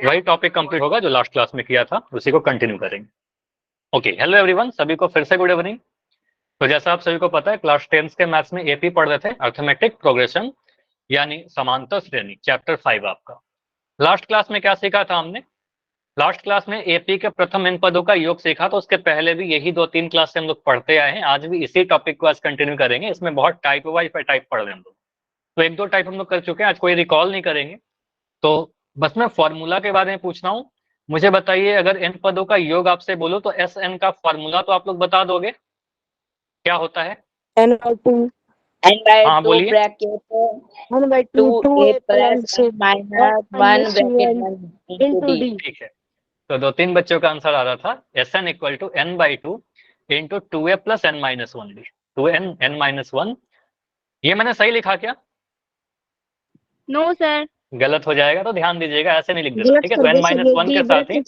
वही topic complete होगा जो लास्ट क्लास में किया था, उसी को कंटिन्यू करेंगे। ओके, हेलो एवरीवन, सभी को फिर से गुड इवनिंग। तो जैसा आप सभी को पता है, क्लास 10 के मैथ्स में एपी पढ़ रहे थे, अर्थमेटिक प्रोग्रेशन यानी समांतर श्रेणी, चैप्टर 5 आपका। लास्ट क्लास में क्या सीखा था हमने? लास्ट क्लास में एपी के प्रथम इन पदों का योग सीखा। तो उसके पहले भी यही 2-3 क्लास से हम लोग पढ़ते आए हैं, आज भी इसी टॉपिक को आज कंटिन्यू करेंगे। इसमें बहुत टाइप वाइज टाइप पढ़ रहे हैं हम लोग, तो 1-2 टाइप हम लोग कर चुके हैं, आज कोई रिकॉल नहीं करेंगे। तो बस मैं फॉर्मूला के बारे में पूछ रहा हूँ, मुझे बताइए, अगर इन पदों का योग आपसे बोलो तो एस एन का फॉर्मूला तो आप लोग बता दोगे, क्या होता है? n/2 हाँ बोलिए। n/2 2a plus minus 1 bracket 1 into d। ठीक है, तो 2-3 बच्चों का आंसर आ रहा था S N equal to n/2 into 2a plus n-1d, 2n n-1। ये मैंने सही लिखा क्या? नो सर, गलत हो जाएगा तो ध्यान दीजिएगा, ऐसे नहीं लिख देना, ठीक है? तो n-1 के साथ ही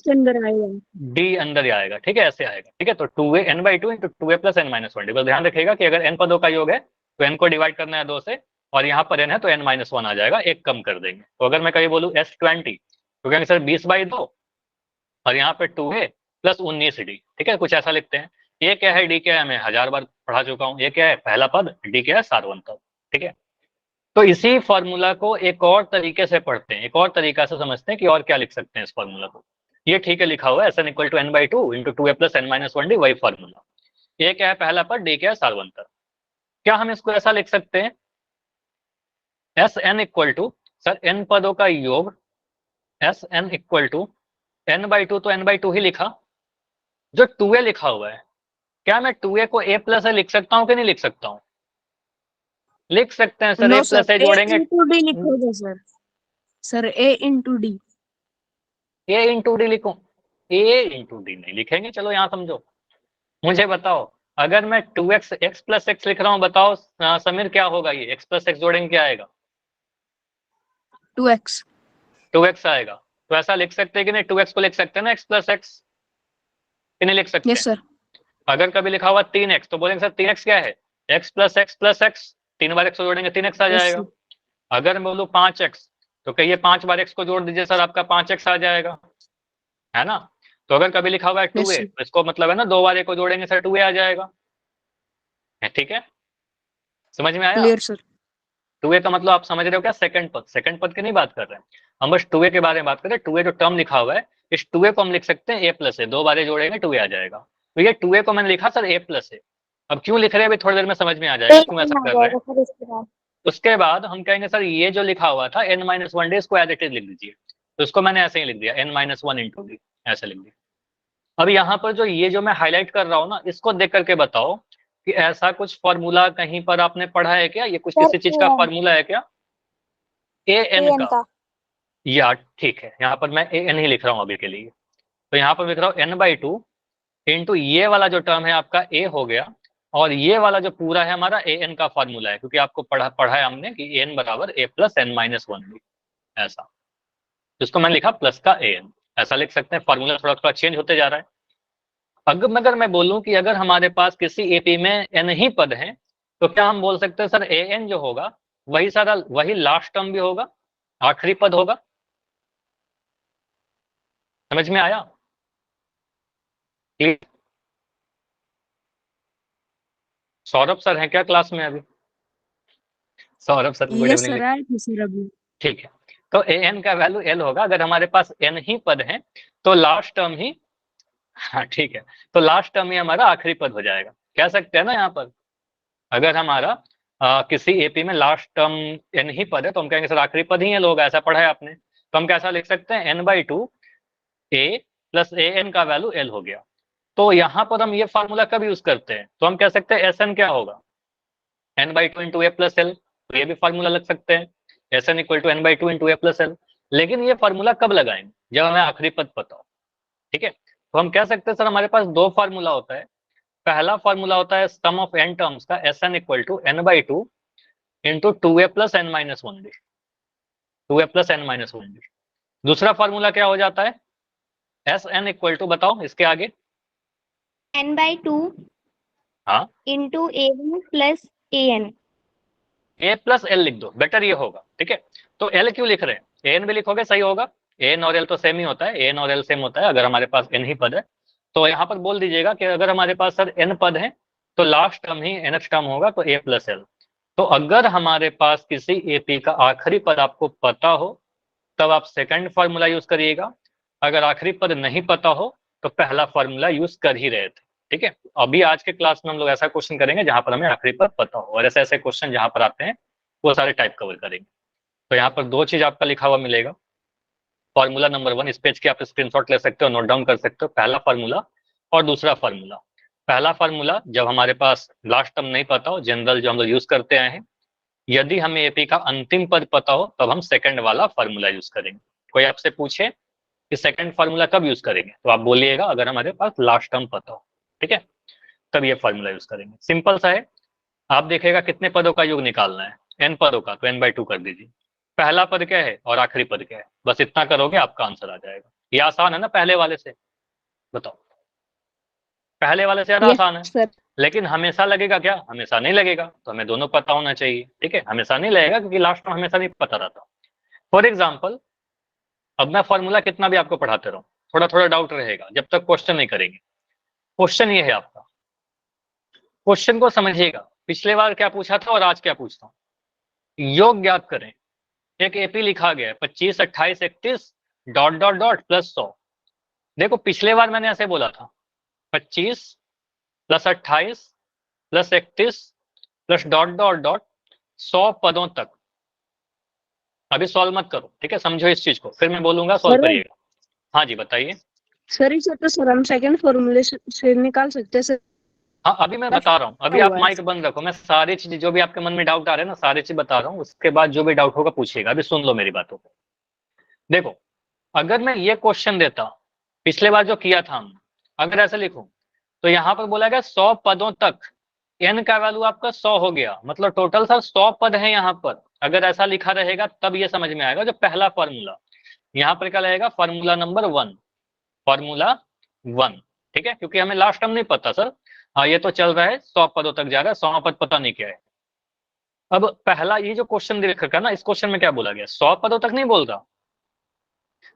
डी अंदर ही आएगा, ठीक है? ऐसे आएगा, ठीक है? तो 2a n/2 into 2a plus n-1d। बस ध्यान रखिएगा कि अगर n पदों का योग है तो n को डिवाइड करना है 2 से, और यहाँ पर n है तो n-1 आ जाएगा, एक कम कर देंगे। तो अगर मैं कभी बोलूँ S20 तो कहेंगे सर 20/2, और यहाँ पे 2a प्लस 19d, ठीक है? कुछ ऐसा लिखते हैं। ये क्या है, डी क्या है, मैं 1000 बार पढ़ा चुका हूँ। ये क्या है, पहला पद, डी क्या है, सारवन पद, ठीक है? तो इसी फॉर्मूला को एक और तरीके से पढ़ते हैं, एक और तरीका से समझते हैं कि और क्या लिख सकते हैं इस फॉर्मूला को। ये ठीक है, लिखा हुआ है S N equal to n/2 into 2a plus n-1d, वही फॉर्मूला। ये क्या है, पहला पद, डी क्या है, सारवंतर। क्या हम इसको ऐसा लिख सकते हैं, S N equal to, sir N पदों का योग, S N equal to n/2, तो n/2 ही लिखा, जो 2a लिखा हुआ है, क्या मैं 2a को a प्लस लिख सकता हूँ कि नहीं लिख सकता हूँ? लिख सकते हैं sir, no a plus sir, जोड़ेंगे। a into d लिखोगे sir a into d। a into D लिखूं? a इंटू डी नहीं लिखेंगे, चलो यहाँ समझो। मुझे बताओ, अगर मैं 2x x प्लस एक्स लिख रहा हूँ, बताओ समीर क्या होगा, ये x प्लस एक्स जोड़ेंगे क्या आएगा? 2x। 2x आएगा। तो ऐसा लिख सकते हैं कि नहीं, 2x को लिख सकते हैं ना x प्लस एक्स, कि नहीं लिख सकते? Yes sir. अगर कभी लिखा हुआ 3x तो बोलेंगे सर 3x क्या है, x plus x plus x, 3 बार x को जोड़ेंगे 3x आ यस जाएगा। अगर मैं बोलूँ 5x तो कहिए 5 बार x को जोड़ दीजिए सर, आपका 5x आ जाएगा, है ना? तो अगर कभी लिखा हुआ है 2a तो इसको मतलब है ना, 2 बार a को जोड़ेंगे सर 2a आ जाएगा, ठीक है? समझ में आया? Clear sir. 2a का मतलब आप समझ रहे हो क्या, सेकंड पद, सेकंड पद की नहीं बात कर रहे हैं हम, बस 2a के बारे में बात कर रहे हैं। 2a जो टर्म लिखा हुआ है, इस 2a को हम लिख सकते हैं a प्लस ए, 2 बार जोड़ेंगे 2a आ जाएगा। तो ये 2a को मैंने लिखा सर a प्लस ए। अब क्यों लिख रहे हैं, अभी थोड़ी देर में समझ में आ जाएगा क्यों ऐसा कर रहे हैं। उसके बाद हम कहेंगे सर ये जो लिखा हुआ था n-1d, इसको एज इट इज लिख दीजिए। तो इसको मैंने ऐसे ही लिख दिया, n-1 इंटू डी, ऐसे लिख दिया। अब यहाँ पर जो ये जो मैं हाईलाइट कर रहा हूँ ना, इसको देख करके बताओ कि ऐसा कुछ फॉर्मूला कहीं पर आपने पढ़ा है क्या, ये कुछ किसी चीज का फॉर्मूला है क्या? ए एन का, या ठीक है, यहाँ पर मैं ए एन ही लिख रहा हूँ अभी के लिए। तो यहाँ पर लिख रहा हूँ n/2 इंटू ये वाला जो टर्म है आपका ए हो गया, और ये वाला जो पूरा है हमारा ए एन का फॉर्मूला है, क्योंकि आपको पढ़ा है हमने कि एन बराबर ए प्लस n-1d, ऐसा। तो इसको मैंने लिखा प्लस का ए एन, ऐसा लिख सकते हैं। फॉर्मूला थोड़ा थोड़ा चेंज होते जा रहा है। अगर मैं बोलूं कि अगर हमारे पास किसी एपी में एन ही पद हैं, तो क्या हम बोल सकते हैं सर ए एन जो होगा वही सारा, वही लास्ट टर्म भी होगा, आखिरी पद होगा? समझ में आया? क्लियर? सौरभ सर हैं क्या क्लास में अभी? Saurabh sir good yes evening. Sir, आए थे सर अभी। ठीक है, तो ए एन का वैल्यू एल होगा, अगर हमारे पास एन ही पद है तो लास्ट टर्म ही, हाँ ठीक है, तो लास्ट टर्म ही हमारा आखिरी पद हो जाएगा, कह सकते हैं ना यहाँ पर। अगर हमारा किसी एपी में लास्ट टर्म एन ही पद है तो हम कहेंगे सर आखिरी पद ही एल होगा, ऐसा पढ़ा है आपने। तो हम कैसा लिख सकते हैं, n/2 A plus A N का वैल्यू एल हो गया। तो यहाँ पर हम ये फॉर्मूला कब यूज करते हैं, तो हम कह सकते हैं एस एन क्या होगा, n/2 into A plus L, तो ये भी फॉर्मूला लग सकते हैं, S N equal to n/2 into A plus L. लेकिन ये फॉर्मूला कब लगाएंगे, जब हमें आखिरी पद पता हो, ठीक है? तो हम कह सकते हैं सर हमारे पास दो फॉर्मूला होता है। पहला फॉर्मूला होता है सम ऑफ एन टर्म्स का, S N equal to n/2 into 2a plus n-1d, 2a plus n-1d। दूसरा फॉर्मूला क्या हो जाता है, एस एन इक्वल टू, बताओ इसके आगे। n/2 हाँ, into a1 plus an। A plus L लिख दो, बेटर ये होगा, ठीक है? तो एल क्यों लिख रहे हैं, ए एन भी लिखोगे सही होगा, एन और एल तो सेम ही होता है, एन और एल सेम होता है अगर हमारे पास एन ही पद है। तो यहाँ पर बोल दीजिएगा कि अगर हमारे पास सर एन पद है तो लास्ट टर्म ही nth टर्म होगा, तो ए प्लस एल। तो अगर हमारे पास किसी एपी का आखिरी पद आपको पता हो तब आप सेकंड फॉर्मूला यूज करिएगा, अगर आखिरी पद नहीं पता हो तो पहला फॉर्मूला यूज कर ही रहे थे। ठीक है, अभी आज के क्लास में हम लोग ऐसा क्वेश्चन करेंगे जहां पर हमें आखिरी पद पता हो, और ऐसे ऐसे क्वेश्चन जहां पर आते हैं वो सारे टाइप कवर करेंगे। तो यहाँ पर दो चीज आपका लिखा हुआ मिलेगा। फॉर्मूला नंबर 1 इस पेज के आप स्क्रीनशॉट ले सकते हो, नोट डाउन कर सकते हो, पहला फॉर्मूला और दूसरा फॉर्मूला। पहला फॉर्मूला जब हमारे पास लास्ट टर्म नहीं पता हो, जनरल जो हम लोग यूज करते आए हैं, यदि हमें एपी का अंतिम पद पता हो तब हम सेकंड वाला फॉर्मूला यूज करेंगे। कोई आपसे पूछे कि सेकंड फॉर्मूला कब यूज करेंगे तो आप बोलिएगा अगर हमारे पास लास्ट टर्म पता हो, ठीक है, तब ये फॉर्मूला यूज करेंगे। सिंपल सा है। आप देखिएगा कितने पदों का योग निकालना है, एन पदों का, तो n/2 कर दीजिए। पहला पद क्या है और आखिरी पद क्या है, बस इतना करोगे आपका आंसर आ जाएगा। ये आसान है ना पहले वाले से, बताओ, पहले वाले से ज्यादा आसान है। सर लेकिन हमेशा लगेगा क्या, हमेशा नहीं लगेगा, तो हमें दोनों पता होना चाहिए। ठीक है, हमेशा नहीं लगेगा क्योंकि लास्ट में हमेशा नहीं पता रहता। फॉर एग्जाम्पल, अब मैं फॉर्मूला कितना भी आपको पढ़ाते रहूं, थोड़ा थोड़ा डाउट रहेगा जब तक क्वेश्चन नहीं करेंगे। क्वेश्चन ये है आपका, क्वेश्चन को समझिएगा, पिछले बार क्या पूछा था और आज क्या पूछता हूं। योग ज्ञात करें। एक एपी लिखा गया है 25, 28, 31 डॉट डॉट डॉट प्लस 100। देखो पिछले बार मैंने ऐसे बोला था 25 plus 28 plus 31 plus dot dot dot 100 पदों तक। अभी सॉल्व मत करो, ठीक है, समझो इस चीज को, फिर मैं बोलूंगा सॉल्व करिएगा। हाँ जी बताइए। सर इसे तो सर हम सेकंड फॉर्मूले से निकाल सकते हैं सर। हाँ अभी मैं बता रहा हूँ, अभी आप माइक बंद रखो, मैं सारी चीज जो भी आपके मन में डाउट आ रहे हैं ना सारी चीज बता रहा हूँ, उसके बाद जो भी डाउट होगा पूछिएगा। अभी सुन लो मेरी बातों को। देखो अगर मैं ये क्वेश्चन देता, पिछले बार जो किया था हम, अगर ऐसे लिखूं तो यहाँ पर बोला गया 100 पदों तक, एन का वैल्यू आपका 100 हो गया, मतलब टोटल सर 100 पद है यहाँ पर। अगर ऐसा लिखा रहेगा तब ये समझ में आएगा। जो पहला फॉर्मूला यहाँ पर क्या लगेगा, फॉर्मूला नंबर 1, फॉर्मूला 1, ठीक है, क्योंकि हमें लास्ट टर्म नहीं पता सर। हाँ ये तो चल रहा है 100 पदों तक जा रहा है, 100 पद पता नहीं क्या है। अब पहला ये जो क्वेश्चन दे रखा ना, इस क्वेश्चन में क्या बोला गया, 100 पदों तक नहीं बोल रहा,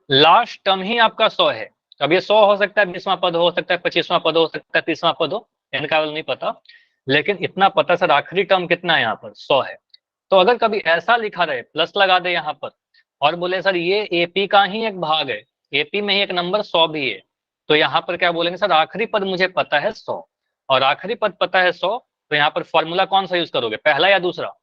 लास्ट टर्म ही आपका 100 है। अब ये 100 हो सकता है, 20वां पद हो सकता है, 25वां पद हो सकता है, 30वां पद हो, इनका नहीं पता, लेकिन इतना पता सर आखिरी टर्म कितना है यहाँ पर 100 है। तो अगर कभी ऐसा लिखा रहे, प्लस लगा दे यहाँ पर और बोले सर ये एपी का ही एक भाग है, एपी में ही एक नंबर 100 भी है, तो यहाँ पर क्या बोलेंगे, सर आखिरी पद मुझे पता है 100, और आखिरी पद पता है 100, तो यहाँ पर फॉर्मूला कौन सा यूज करोगे, पहला या दूसरा?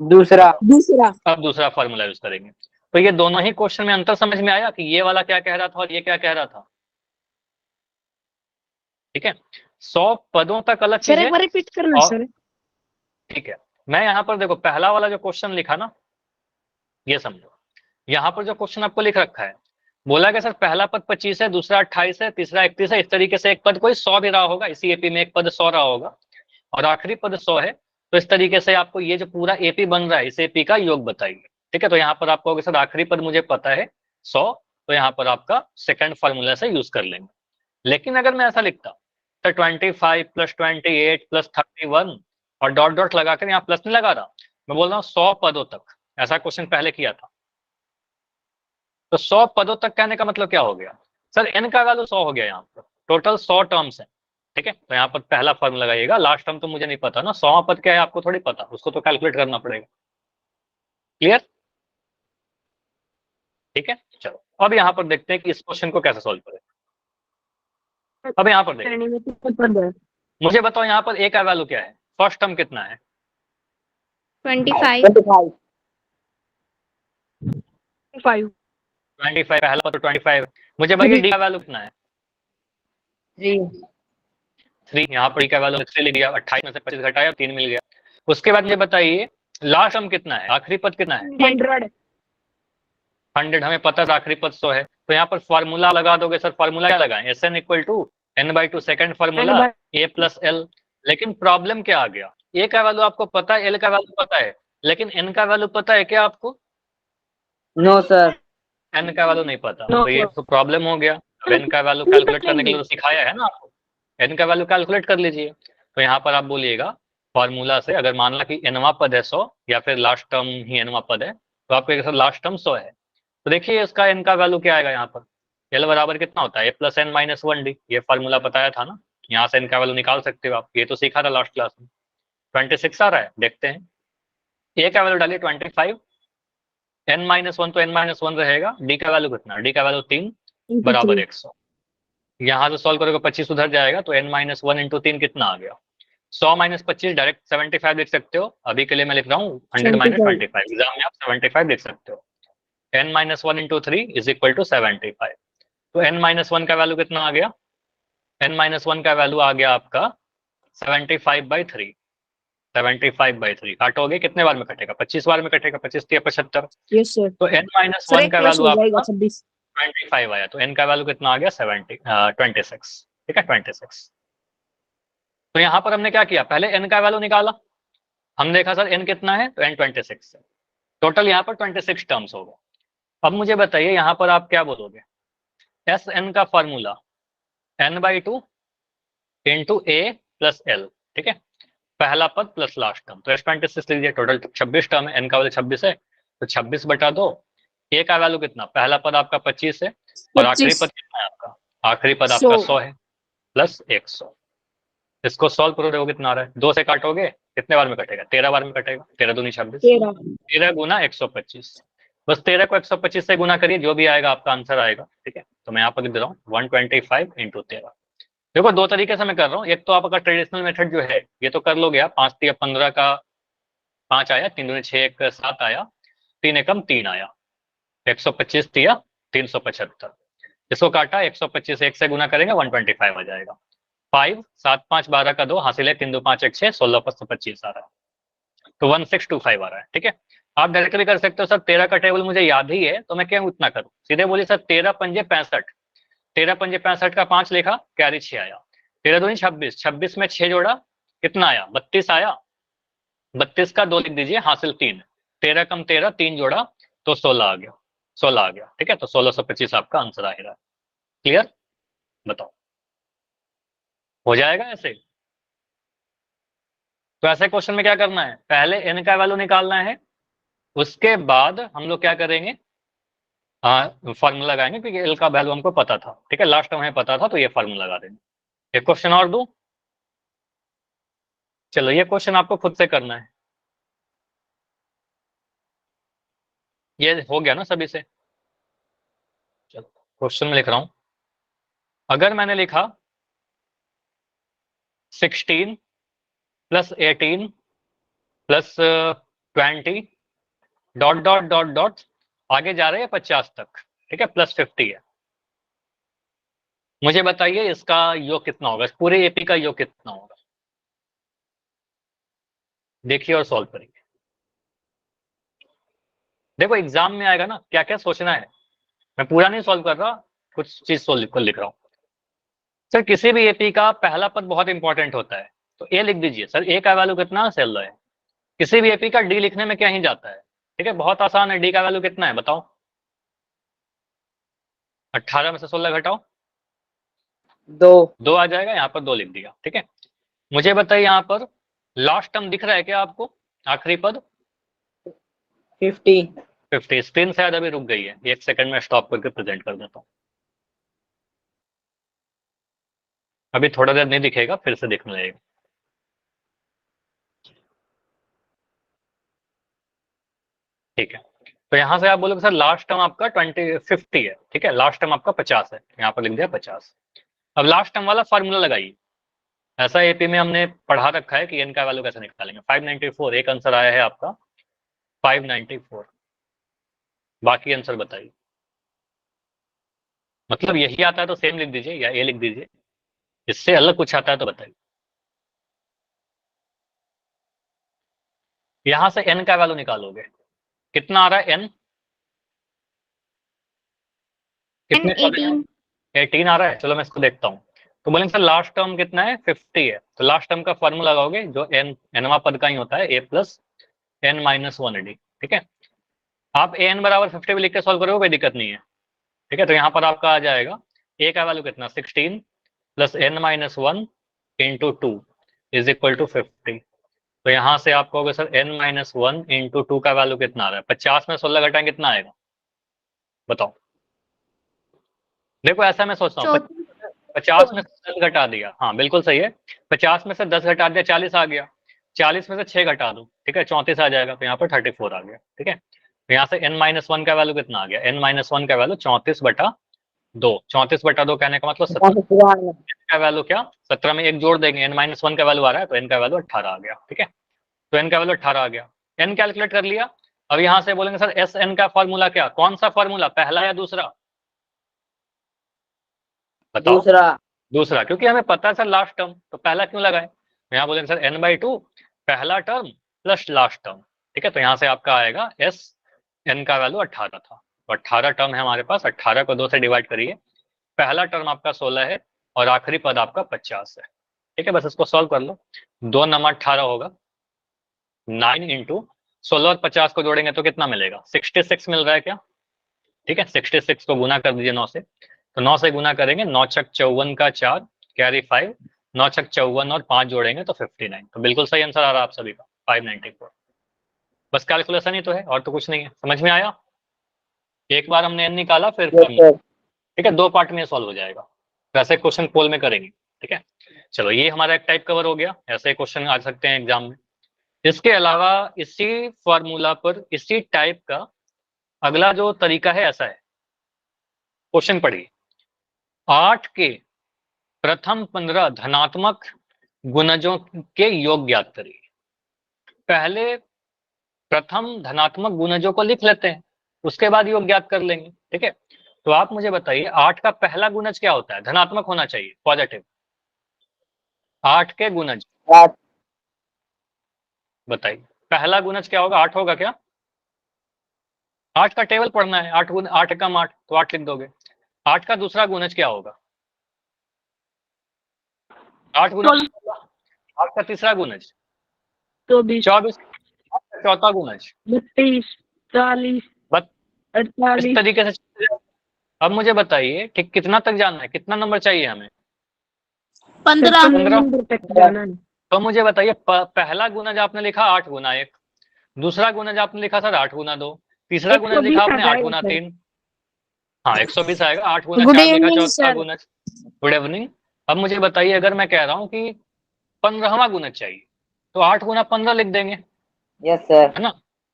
दूसरा। दूसरा। अब दूसरा फॉर्मूला यूज करेंगे। तो ये दोनों ही क्वेश्चन में अंतर समझ में आया कि ये वाला क्या कह रहा था और ये क्या कह रहा था। ठीक है, 100 पदों तक अलग चीज सर है। एक बार रिपीट करना सर। ठीक है, मैं यहाँ पर देखो पहला वाला जो क्वेश्चन लिखा ना, ये समझो, यहाँ पर जो क्वेश्चन आपको लिख रखा है, बोला गया सर पहला पद 25 है, दूसरा 28 है, तीसरा 31 है, इस तरीके से एक पद कोई 100 भी रहा होगा, इसी एपी में एक पद 100 रहा होगा और आखिरी पद 100 है, तो इस तरीके से आपको ये जो पूरा एपी बन रहा है इस एपी का योग बताइए। ठीक है, तो यहाँ पर आप कहोगे सर आखिरी पद मुझे पता है 100, तो यहाँ पर आपका सेकंड फॉर्मूला से यूज कर लेंगे। लेकिन अगर मैं ऐसा लिखता तो 25 प्लस 28 प्लस 31 और डॉट डॉट लगाकर, यहाँ प्लस नहीं लगा रहा, मैं बोल रहा हूँ 100 पदों तक, ऐसा क्वेश्चन पहले किया था। तो 100 पदों तक कहने का मतलब क्या हो गया, सर एन का वैल्यू 100 हो गया, यहाँ पर टोटल 100 टर्म्स है। ठीक है, तो यहाँ पर पहला फॉर्मूला लगाइएगा, लास्ट टर्म तो मुझे नहीं पता ना, 100वां पद क्या है आपको थोड़ी पता, उसको तो कैलकुलेट करना पड़ेगा। क्लियर? ठीक है, चलो अब यहाँ पर देखते हैं कि इस क्वेश्चन को कैसे सॉल्व करें। अब यहाँ पर देखो, मुझे बताओ यहाँ पर ए का वैल्यू क्या है, फर्स्ट टर्म कितना है, 25। 25, पहला पद तो 25। मुझे बताइए डी का वैल्यू कितना है, 3। यहाँ पर डी का वैल्यू 3 लिख दिया, 28 में से 25 घटाया 3 मिल गया। उसके बाद मुझे बताइए लास्ट टर्म कितना है, आखिरी पद कितना है, 100। 100, हमें पता है आखिरी पद 100 है, तो यहाँ पर फॉर्मूला लगा दोगे। सर फॉर्मूला क्या लगाएं, S N equal to n/2, second formula A plus L. लेकिन प्रॉब्लम क्या आ गया, ए का वैल्यू आपको पता है, एल का वैल्यू पता है, लेकिन एन का वैल्यू पता है क्या आपको? No sir. एन का वैल्यू नहीं पता, तो ये तो प्रॉब्लम हो गया। अब एन का वैल्यू कैलकुलेट करने के लिए तो सिखाया है ना आपको, एन का वैल्यू कैलकुलेट कर लीजिए। तो यहाँ पर आप बोलिएगा फॉर्मूला से, अगर मान ला कि एनवा पद है 100 या फिर लास्ट टर्म ही एनवा पद है, तो आपको लास्ट टर्म 100 है, तो देखिए इसका n का वैल्यू क्या आएगा यहाँ पर, l बराबर कितना होता है a plus n minus 1d, ये फार्मूला बताया था ना, यहाँ से n का वैल्यू निकाल सकते हो आप, ये तो सीखा था लास्ट क्लास में। 26 आ रहा है, देखते हैं, a का वैल्यू डालिए 25, n माइनस 1 तो n माइनस 1 रहेगा, d का वैल्यू कितना, d का वैल्यू 3 बराबर 100। यहाँ से सॉल्व करोगे 25 उधर जाएगा तो n माइनस 1 इंटू 3 कितना आ गया, 100 माइनस 25 डायरेक्ट 75 लिख सकते हो, अभी के लिए मैं लिख रहा हूँ 100 माइनस 25, एग्जाम में आप 75 लिख सकते हो। n minus 1 into 3 is equal to 75, तो n माइनस 1 का वैल्यू कितना आ गया, n माइनस 1 का वैल्यू आ गया आपका 75/3, 75/3 काटोगे कितने बार में कटेगा, 25 बार में कटेगा, 25 या 75। Yes sir. तो n माइनस 1 का वैल्यू आपका 25 आया, तो n का वैल्यू कितना आ गया 26, ठीक है 26। तो यहाँ पर हमने क्या किया, पहले n का वैल्यू निकाला, हम देखा सर n कितना है, तो n 26 है, टोटल यहाँ पर 26 टर्म्स होगा। अब मुझे बताइए यहाँ पर आप क्या बोलोगे, एस एन का formula n/2 into a plus l, ठीक है, पहला पद प्लस लास्ट टर्म, तो S26 लीजिए, टोटल 26 टर्म है, n का वैल्यू 26 है, तो 26/2, a का वैल्यू कितना, पहला पद आपका 25 है, और आखिरी पद कितना है आपका, आखिरी पद आपका 100 है, प्लस 100। इसको सॉल्व करोगे वो कितना आ रहा है, 2 से काटोगे कितने बार में कटेगा, 13 बार में कटेगा, 13 दूनी 26, 13 गुना 125, बस 13 को 125 से गुना करिए, जो भी आएगा आपका आंसर आएगा, ठीक है। तो मैं यहाँ पर लिख दे रहा हूँ 125 इंटू 13। देखो दो तरीके से मैं कर रहा हूँ, एक तो आपका ट्रेडिशनल मेथड जो है ये तो कर लोगे आप, 5 3 15 का 5 आया, 3 दूनी 6 1 7 आया, 3 एकम 3 आया, 125 3 375, इसको काटा 125 1 से गुना करेंगे 125 आ जाएगा, 5 7 5 12 का 2 हासिल है, 3 2 5 1 6 16 5 25 आ रहा है, तो 1625 आ रहा है, ठीक है। आप डायरेक्ट भी कर सकते हो सर, 13 का टेबल मुझे याद ही है तो मैं क्यों उतना करूं, सीधे बोलिए सर 13 पंजे 65, 13 पंजे 65 का 5 लिखा, कैरी 6 आया, 13 दूनी 26, 26 में 6 जोड़ा कितना आया, 32 आया, 32 का 2 लिख दीजिए, हासिल 3, 13 कम 13 3 जोड़ा तो 16 आ गया, 16 आ गया, ठीक है, तो 1625 आपका आंसर आ रहा है। क्लियर, बताओ हो जाएगा ऐसे। तो ऐसे क्वेश्चन में क्या करना है, पहले n का वैल्यू निकालना है, उसके बाद हम लोग क्या करेंगे, फॉर्मूला लगाएंगे, क्योंकि एल का वैल्यू हमको पता था, ठीक है, लास्ट टाइम हमें पता था, तो ये फॉर्मूला लगा देंगे। एक क्वेश्चन और दूं, चलो ये क्वेश्चन आपको खुद से करना है, ये हो गया ना सभी से। चलो क्वेश्चन में लिख रहा हूं, अगर मैंने लिखा 16 plus 18 plus 20 dot dot dot dot आगे जा रहे हैं 50 तक, ठीक है, प्लस 50 है, मुझे बताइए इसका योग कितना होगा, इस पूरे एपी का योग कितना होगा, देखिए और सॉल्व करिए। देखो एग्जाम में आएगा ना, क्या क्या सोचना है, मैं पूरा नहीं सॉल्व कर रहा, कुछ चीज सॉल्व कर लिख रहा हूँ। सर किसी भी एपी का पहला पद बहुत इंपॉर्टेंट होता है, तो ए लिख दीजिए, सर ए का वैल्यू कितना, 16 है, किसी भी एपी का डी लिखने में क्या ही जाता है, ठीक है, बहुत आसान है, डी का वैल्यू कितना है बताओ, 18 में से 16 घटाओ, 2 आ जाएगा, यहाँ पर 2 लिख दिया, ठीक है। मुझे बताइए यहाँ पर लास्ट टर्म दिख रहा है क्या आपको, आखिरी पद 50, स्क्रीन शायद अभी रुक गई है, 1 सेकंड में स्टॉप करके प्रेजेंट कर देता हूँ, अभी थोड़ा देर नहीं दिखेगा, फिर से दिखने लगेगा, ठीक है। तो यहाँ से आप बोलोगे सर लास्ट टर्म आपका 50 है, ठीक है, लास्ट टर्म आपका 50 है, यहाँ पर लिख दिया 50। अब लास्ट टर्म वाला फॉर्मूला लगाइए, ऐसा एपी में हमने पढ़ा रखा है कि एन का वैल्यू कैसे निकालेंगे, 594, एक आंसर आया है आपका 594, बाकी आंसर बताइए, मतलब यही आता है तो सेम लिख दीजिए या ए लिख दीजिए, इससे अलग कुछ आता है तो बताइए। यहां से एन का वैल्यू निकालोगे, कितना आ रहा है एन, कितने 18 आ रहा है, चलो मैं इसको देखता हूँ। तो बोलेंगे सर लास्ट टर्म कितना है, 50 है, तो लास्ट टर्म का फॉर्मूला लगाओगे जो एनवा पद का ही होता है, ए प्लस एन माइनस 1d, ठीक है। आप ए एन बराबर 50 भी लिख के सॉल्व करोगे कोई दिक्कत नहीं है, ठीक है। तो यहाँ पर आपका आ जाएगा ए का वैल्यू कितना, 16 plus N minus 1 into 2 is equal to 50। तो यहाँ से आप कहोगे सर एन माइनस 1 इंटू 2 का वैल्यू कितना आ रहा है, 50 में 16 घटाएं कितना आएगा, बताओ। देखो ऐसा मैं सोचता हूँ 50 में से 10 घटा दिया, हाँ बिल्कुल सही है, 50 में से 10 घटा दिया 40 आ गया, 40 में से 6 घटा दो, ठीक है 34 आ जाएगा, तो यहाँ पर 34 आ गया, ठीक है। तो यहाँ से n-1 का वैल्यू कितना आ गया, n-1 का वैल्यू 34/2, 34/2 कहने का मतलब 17 का वैल्यू क्या, 17 में एक जोड़ देंगे, n-1 का वैल्यू आ रहा है तो n का वैल्यू 18 आ गया, ठीक है। तो n का वैल्यू 18 आ गया, n कैलकुलेट कर लिया। अब यहाँ से बोलेंगे सर एस एन का फॉर्मूला क्या, कौन सा फॉर्मूला, पहला या दूसरा, बताओ। दूसरा, क्योंकि हमें पता है सर लास्ट टर्म, तो पहला क्यों लगाए, यहाँ बोलेंगे सर n/2 पहला टर्म प्लस लास्ट टर्म, ठीक है। तो यहाँ से आपका आएगा एस एन का वैल्यू 18 था, तो 18 टर्म है हमारे पास, 18 को 2 से डिवाइड करिए, पहला टर्म आपका 16 है और आखिरी पद आपका 50 है, ठीक है। बस इसको सॉल्व कर लो, 2 9 18 होगा, 9 इंटू 16 और 50 को जोड़ेंगे तो कितना मिलेगा, 66 मिल रहा है क्या, ठीक है। 66 को गुना कर दीजिए 9 से, तो 9 से गुना करेंगे, 9 छक 54 का 4 कैरी 5, 9 छक 54 और 5 जोड़ेंगे तो 59, तो बिल्कुल सही आंसर आ रहा है आप सभी का 594। बस कैलकुलेशन ही तो है और तो कुछ नहीं है, समझ में आया। एक बार हमने n निकाला फिर ठीक है, 2 पार्ट में सॉल्व हो जाएगा, वैसे क्वेश्चन पोल में करेंगे, ठीक है। चलो ये हमारा एक टाइप कवर हो गया, ऐसे क्वेश्चन आ सकते हैं एग्जाम में। इसके अलावा इसी फॉर्मूला पर इसी टाइप का अगला जो तरीका है ऐसा है, क्वेश्चन पढ़िए, 8 के प्रथम 15 धनात्मक गुणजों के योग ज्ञात करिए। पहले प्रथम धनात्मक गुणजों को लिख लेते हैं, उसके बाद योग ज्ञात कर लेंगे, ठीक है। तो आप मुझे बताइए 8 का पहला गुणज क्या होता है, धनात्मक होना चाहिए, पॉजिटिव। 8 के गुणज बताइए, पहला गुणज क्या होगा, 8 होगा क्या, 8 का टेबल पढ़ना है, 8 गुण 8 एकम 8 तो 8 लिख दोगे। 8 का दूसरा गुणज क्या होगा, 8 गुना 8 का तीसरा गुणज 24, चौथा गुणज 32, 40, 48। इस तरीके से। अब मुझे बताइए ठीक कितना तक जाना है, कितना नंबर चाहिए हमें, 15 नंबर तक जाना है। तो मुझे बताइए पहला गुणज आपने लिखा 8 गुना 1, दूसरा गुणज आपने लिखा सर 8 गुना 2, तीसरा गुणज लिखा आपने 8 गुना 3, हाँ 120 आएगा, 8 गुना 4 लिखा चौथा गुणज। Good evening. अब मुझे बताइए अगर मैं कह रहा हूँ कि 15वां गुणज चाहिए तो 8 गुना 15 लिख देंगे, यस सर, है ना।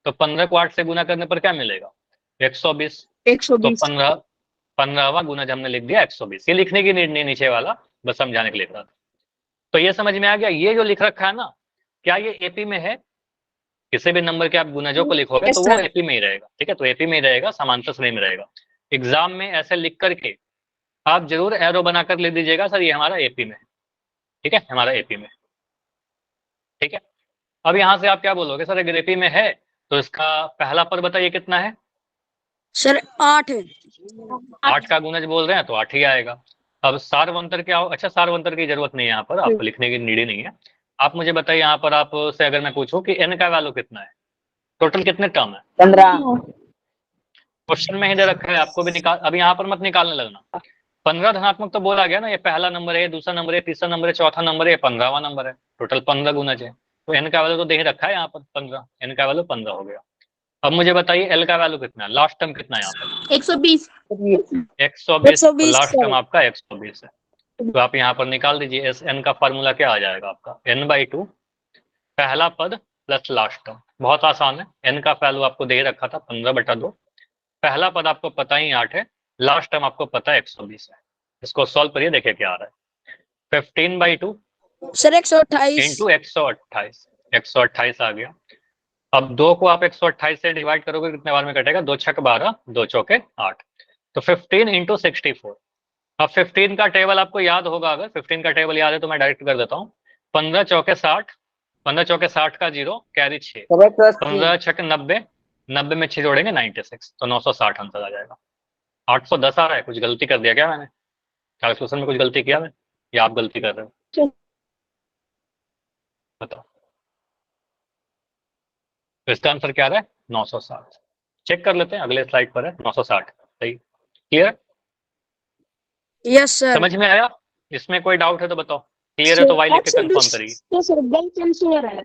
तो 15 को 8 से गुना करने पर क्या मिलेगा, 120। तो 15वां गुणज हमने लिख दिया 120, ये लिखने की नीड नहीं नीचे वाला, बस समझाने के लिए था। तो ये समझ में आ गया, ये जो लिख रखा है ना, क्या ये एपी में है, किसी भी नंबर के आप गुणजों को लिखोगे तो वो एपी में ही रहेगा, ठीक है। तो एपी में ही रहेगा, समांतर श्रेणी में रहेगा। एग्जाम में ऐसे लिख करके आप जरूर एरो बनाकर लिख दीजिएगा सर ये हमारा एपी में, ठीक है, हमारा एपी में, ठीक है। अब यहाँ से आप क्या बोलोगे सर अगर एपी में है तो इसका पहला पद बताइए कितना है सर 8 है, 8 का गुणज बोल रहे हैं तो 8 ही आएगा। अब सार्वंतर क्या हो, अच्छा सार्वंतर की जरूरत नहीं है यहाँ पर, आपको लिखने की नीड ही नहीं है। आप मुझे बताइए यहाँ पर आपसे अगर मैं पूछूं कि n का वैल्यू कितना है, टोटल कितने टर्म है, 15। क्वेश्चन में ही दे रखा है, आपको भी निकाल, अब यहाँ पर मत निकालने लगना। 15 धनात्मक तो बोला गया ना, ये पहला नंबर है, दूसरा नंबर है, तीसरा नंबर है, चौथा नंबर है, 15वां नंबर है, टोटल 15 गुणज है। तो n का वैल्यू तो दे ही रखा है यहाँ पर 15, n का वैल्यू 15 हो गया। अब मुझे बताइए l का वैल्यू कितना है, लास्ट टर्म कितना है यहाँ पर, 120, 120, तो लास्ट टर्म आपका 120 है। तो आप यहाँ पर निकाल दीजिए, एस एन का फॉर्मूला क्या आ जाएगा आपका, n/2 पहला पद प्लस लास्ट टर्म, बहुत आसान है। n का वैल्यू आपको दे रखा था 15/2, पहला पद आपको पता ही 8 है, लास्ट टर्म आपको पता है 120 है। इसको सॉल्व करिए, देखिए क्या आ रहा है, 15/2 सर 128 इंटू 128, 128 आ गया। अब 2 को आप 128 से डिवाइड करोगे कितने बार में कटेगा, 2 छक 12, 2 चौके 8, तो 15 इंटू 64। अब 15 का टेबल आपको याद होगा, अगर 15 का टेबल याद है तो मैं डायरेक्ट कर देता हूँ, 15 चौके 60, 15 चौके 60 का 0 कैरी 6, 15 छक 90, 90 में 6 जोड़ेंगे 96, तो 960 आंसर आ जाएगा। 810 आ रहा है, कुछ गलती कर दिया क्या मैंने, कैलकुलेशन में कुछ गलती किया मैं, या आप गलती कर रहे हो, बताओ। तो इसका आंसर क्या आ रहा है, 960। चेक कर लेते हैं, अगले स्लाइड पर है 960, सही, क्लियर, यस सर। समझ में आया, इसमें कोई डाउट है तो बताओ, क्लियर है तो वाई लिख के कंफर्म करिए। तो सर गलत आंसर है,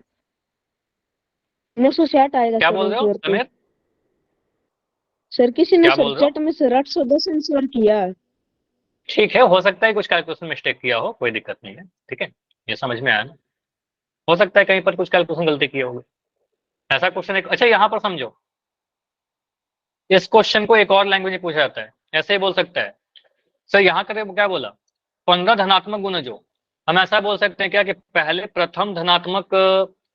960 आएगा। क्या बोल रहे हो समीर, सर किसी ने क्या सर बोल रहे हो? चैट में सर 810 आंसर किया। ठीक है, हो सकता है कुछ कैलकुलेशन मिस्टेक किया हो, कोई दिक्कत नहीं है, ठीक है, ये समझ में आया ना। हो सकता है कहीं पर कुछ कैलकुलेशन गलती किए होंगे। ऐसा क्वेश्चन एक, अच्छा यहाँ पर समझो, इस क्वेश्चन को एक और लैंग्वेज में पूछा जाता है, ऐसे ही बोल सकता है सर, यहाँ करे क्या बोला, 15 धनात्मक गुणजों। हम ऐसा बोल सकते हैं क्या कि पहले प्रथम धनात्मक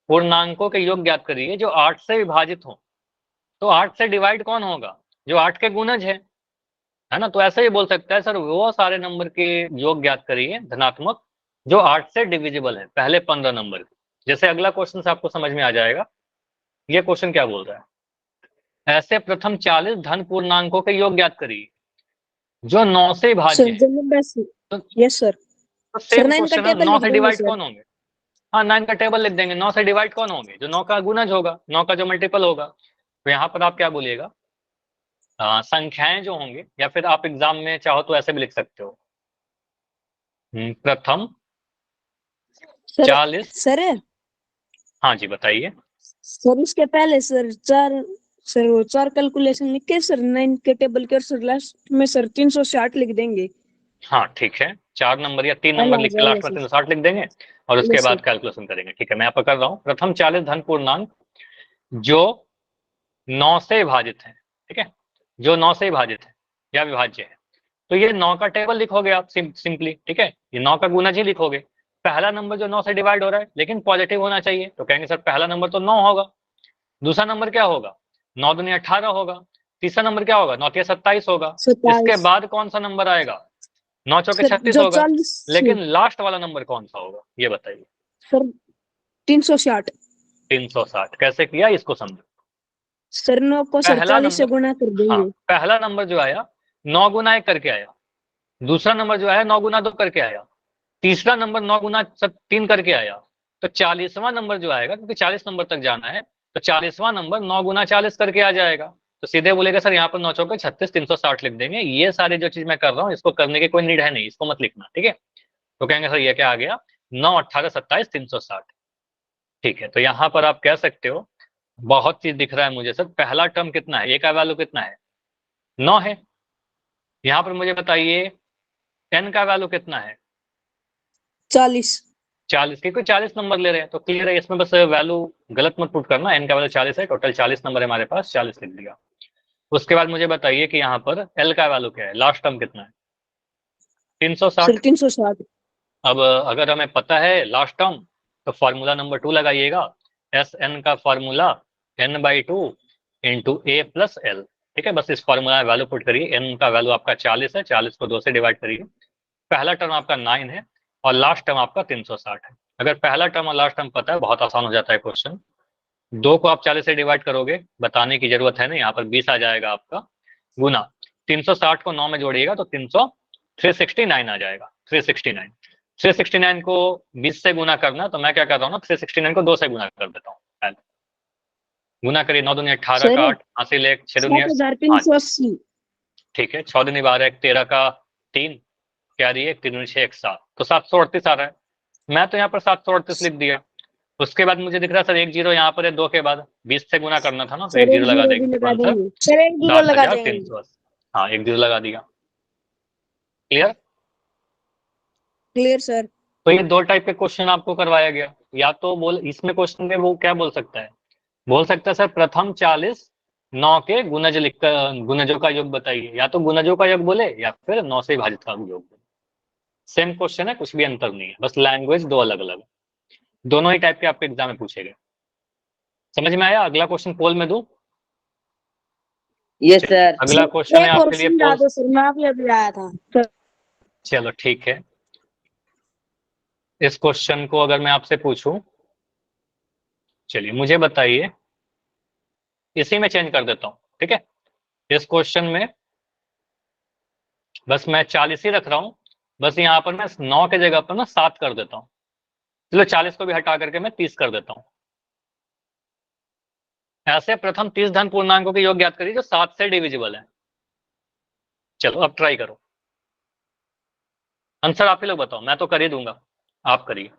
पूर्णांकों के योग ज्ञात करिए जो 8 से विभाजित हो। तो 8 से डिवाइड कौन होगा? जो 8 के गुणज है ना। तो ऐसे ही बोल सकता है सर, वो सारे नंबर के योग ज्ञात करिए धनात्मक जो 8 से डिविजिबल है, पहले 15 नंबर के। जैसे अगला क्वेश्चन से आपको समझ में आ जाएगा, ये क्वेश्चन क्या बोल रहा है, ऐसे प्रथम 40 धन पूर्णांकों के योग ज्ञात करिए जो 9 से भाज्य सर है। जब बस तो यस सर। सर सेम 9 का क्वेश्चन है, टेबल 9 लिख से देंगे डिवाइड सर। कौन होंगे? हाँ, 9 का टेबल लिख देंगे। 9 से डिवाइड कौन होंगे? जो 9 का गुणज होगा, 9 का जो मल्टीपल होगा। तो यहाँ पर आप क्या बोलिएगा, संख्याएं जो होंगे, या फिर आप एग्जाम में चाहो तो ऐसे भी लिख सकते हो, प्रथम सर 40। सर हाँ जी, बताइए। सर इसके पहले सर वो चार कैलकुलेशन लिख के सर 9 के टेबल के और सर लास्ट में सर 360 लिख देंगे। हाँ ठीक है, 4 नंबर या 3 पहला नंबर आ लिख के जाएगा लास्ट में सर। 360 लिख देंगे, और उसके यस सर। बाद कैलकुलेशन करेंगे। ठीक है, मैं यहाँ पर कर रहा हूँ, प्रथम 40 धन पूर्णांक जो 9 से विभाजित है। ठीक है, जो 9 से विभाजित है या विभाज्य है। तो ये 9 का टेबल लिखोगे आप सिंपली। ठीक है, ये 9 का गुणज ही लिखोगे। पहला नंबर जो 9 से डिवाइड हो रहा है, लेकिन पॉजिटिव होना चाहिए, तो कहेंगे सर पहला नंबर तो 9 होगा। दूसरा नंबर क्या होगा? 9 दूनी 18 होगा। तीसरा नंबर क्या होगा? 9 तिया 27 होगा। इसके 27 बाद कौन सा नंबर आएगा? 9 चौके सर 36 जो होगा। 40 लेकिन लास्ट वाला नंबर कौन सा होगा, ये बताइए। सर 360 360 कैसे किया, इसको समझो। सर 9 को सर पहला 40 से नंबर, गुणा कर हाँ, देंगे। पहला नंबर जो आया 9 गुना 1 करके आया। दूसरा नंबर जो आया 9 गुना 2 करके आया। तीसरा नंबर 9 गुना 3 करके आया। तो 40वां नंबर जो आएगा, क्योंकि 40 नंबर तक जाना है, तो 40वां नंबर 9 गुना 40 करके आ जाएगा। तो सीधे बोलेगा सर यहाँ पर 9 चौके 36, 360 लिख देंगे। ये सारी जो चीज मैं कर रहा हूँ, इसको करने की कोई नीड है नहीं, इसको मत लिखना। ठीक है, तो कहेंगे सर ये क्या आ गया, 9 18 27 360। ठीक है, तो यहाँ पर आप कह सकते हो, बहुत चीज दिख रहा है मुझे सर, पहला टर्म कितना है, ए का वैल्यू कितना है, 9 है। यहाँ पर मुझे बताइए एन का वैल्यू कितना है, 40 40, क्योंकि 40 नंबर ले रहे हैं, तो क्लियर है, इसमें बस वैल्यू गलत मत पुट करना। एन का वैल्यू 40 है, टोटल 40 नंबर है हमारे पास, 40 लिख दिया। उसके बाद मुझे बताइए कि यहाँ पर एल का वैल्यू क्या है, लास्ट टर्म कितना है, सर 360। 360 अब अगर हमें पता है लास्ट टर्म, तो फॉर्मूला नंबर 2 लगाइएगा। एस एन का formula n/2 into A plus L. ठीक है, बस इस फॉर्मूला में वैल्यू पुट करिए। एन का वैल्यू आपका 40 है, 40 को 2 से डिवाइड करिए। पहला टर्म आपका 9 है, और लास्ट टर्म आपका 360 है। अगर पहला टर्म और लास्ट टर्म पता है, बहुत आसान हो जाता है क्वेश्चन। 2 को आप 40 से डिवाइड करोगे, बताने की जरूरत है नहीं, यहाँ पर 20 आ जाएगा आपका, गुना 360 को 9 में जोड़िएगा तो 369 आ जाएगा, 369। 369 को 20 से गुना करना, तो मैं क्या कर रहा हूँ ना, 369 को 2 से गुना कर देता हूँ। गुना करिए, 9 दूनी 18 सर का 8, हासिल 1, 6 दूनी, हाँ 7380 ठीक है, 6 दूनी 12, 13 का 3, क्या रही है 3 दूनी 6, 1 7, तो 738 आ रहा है। मैं तो यहाँ पर 738 लिख दिया। उसके बाद मुझे दिख रहा है सर एक जीरो यहाँ पर है, 2 के बाद 20 से गुना करना था ना, तो एक सर जीरो एक लगा जीरो भी देंगे, तो लगा आंसर देंगे सर, एक जीरो सात लगा हजार तीन देंगे। सौ अस्सी हाँ, एक जीरो लगा दिया। क्लियर? Clear sir. तो ये दो टाइप के क्वेश्चन आपको करवाया गया। या तो बोल, इसमें क्वेश्चन में वो क्या बोल सकता है, बोल सकता है सर प्रथम 40 9 के गुणज लिख कर गुणजों का योग बताइए, या तो गुणजों का योग बोले या फिर 9 से विभाजित का योग बोले। सेम क्वेश्चन है, कुछ भी अंतर नहीं है, बस लैंग्वेज दो अलग अलग है। दोनों ही टाइप के आपके एग्जाम में पूछे गए। समझ में आया? अगला क्वेश्चन पोल में दूं? यस चलिए, सर। अगला क्वेश्चन है एक और आपके लिए समझा पोल। दो सर, मैं अभी आया था सर। चलो ठीक है, इस क्वेश्चन को अगर मैं आपसे पूछूं, चलिए मुझे बताइए, इसी में चेंज कर देता हूं। ठीक है, इस क्वेश्चन में बस मैं 40 ही रख रहा हूं, बस यहाँ पर मैं 9 के जगह पर ना 7 कर देता हूँ। चलो 40 को भी हटा करके मैं 30 कर देता हूँ। ऐसे प्रथम 30 धन पूर्णांकों के योग ज्ञात करिए जो 7 से डिविजिबल है। चलो अब ट्राई करो, आंसर आप ही लोग बताओ, मैं तो कर ही दूंगा, आप करिए।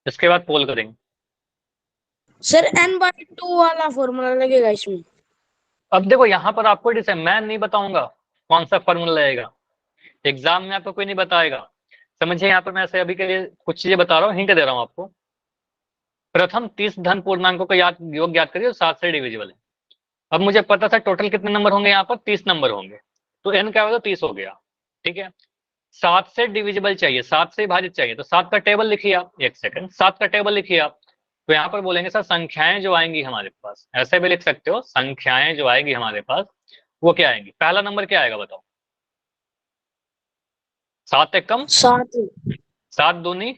इसके बाद पोल करेंगे। सर n/2 वाला फॉर्मूला लगेगा इसमें। अब देखो यहाँ पर आपको मैं नहीं बताऊंगा कौन सा फॉर्मूला लगेगा, एग्जाम में आपको कोई नहीं बताएगा। समझिए यहाँ पर मैं ऐसे अभी के लिए कुछ चीजें बता रहा हूँ, हिंट दे रहा हूँ आपको। प्रथम 30 धन पूर्णांकों का योग याद करिए, 7 से डिविजिबल है। अब मुझे पता था टोटल कितने नंबर होंगे, यहाँ पर 30 नंबर होंगे, तो n क्या होगा, 30 हो गया। ठीक है, 7 से डिविजिबल चाहिए, 7 से विभाजित चाहिए, तो 7 का टेबल लिखिए आप, एक सेकंड, 7 का टेबल लिखिए आप। तो यहाँ पर बोलेंगे सर संख्याएं जो आएंगी हमारे पास, ऐसे भी लिख सकते हो, संख्याएं जो आएंगी हमारे पास वो क्या आएंगी। पहला नंबर क्या आएगा बताओ, 7 एक कम, 7 7 दूनी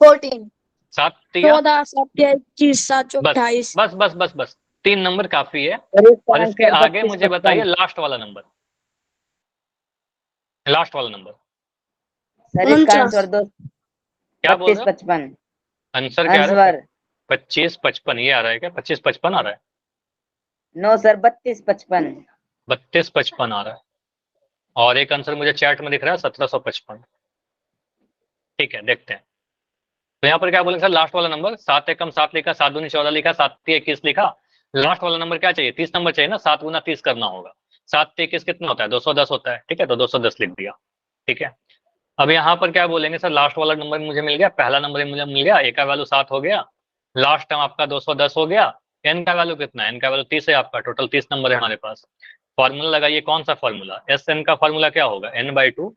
14 7 तिया, 14 7 21 7 बस 28। बस बस बस बस 3 नंबर काफी है। सर इसका और इसके आंसर आगे 32 मुझे 55। बताइए लास्ट वाला नंबर, लास्ट वाला नंबर सर इसका 49 आंसर दो क्या बोल रहे 32 हो, 55 आंसर क्या आ रहा है, आंसर। 25 55 ये आ रहा है क्या, 25 55 आ रहा है, नो सर 32 55। 32 55 आ रहा है। और एक आंसर मुझे चैट में दिख रहा है 1755। ठीक है देखते हैं। तो यहाँ पर क्या बोलेंगे सर, लास्ट वाला नंबर, 7 एक कम 7 लिखा, 7 दूनी 14 लिखा, 7 तिया 21 लिखा, लास्ट वाला नंबर क्या चाहिए, 30 नंबर चाहिए ना, 7 गुना 30 करना होगा। 7 तिया 21 कितना होता है, 210 होता है। ठीक है, तो 210 लिख दिया। ठीक है, अब यहाँ पर क्या बोलेंगे सर, लास्ट वाला नंबर मुझे मिल गया, पहला नंबर मुझे मिल गया, ए का वैल्यू 7 हो गया, लास्ट टर्म आपका 210 हो गया, एन का वैल्यू कितना है, एन का वैल्यू 30 है आपका, टोटल 30 नंबर है हमारे पास। फॉर्मूला लगाइए, कौन सा फॉर्मूला, एस एन का फॉर्मूला क्या होगा, n/2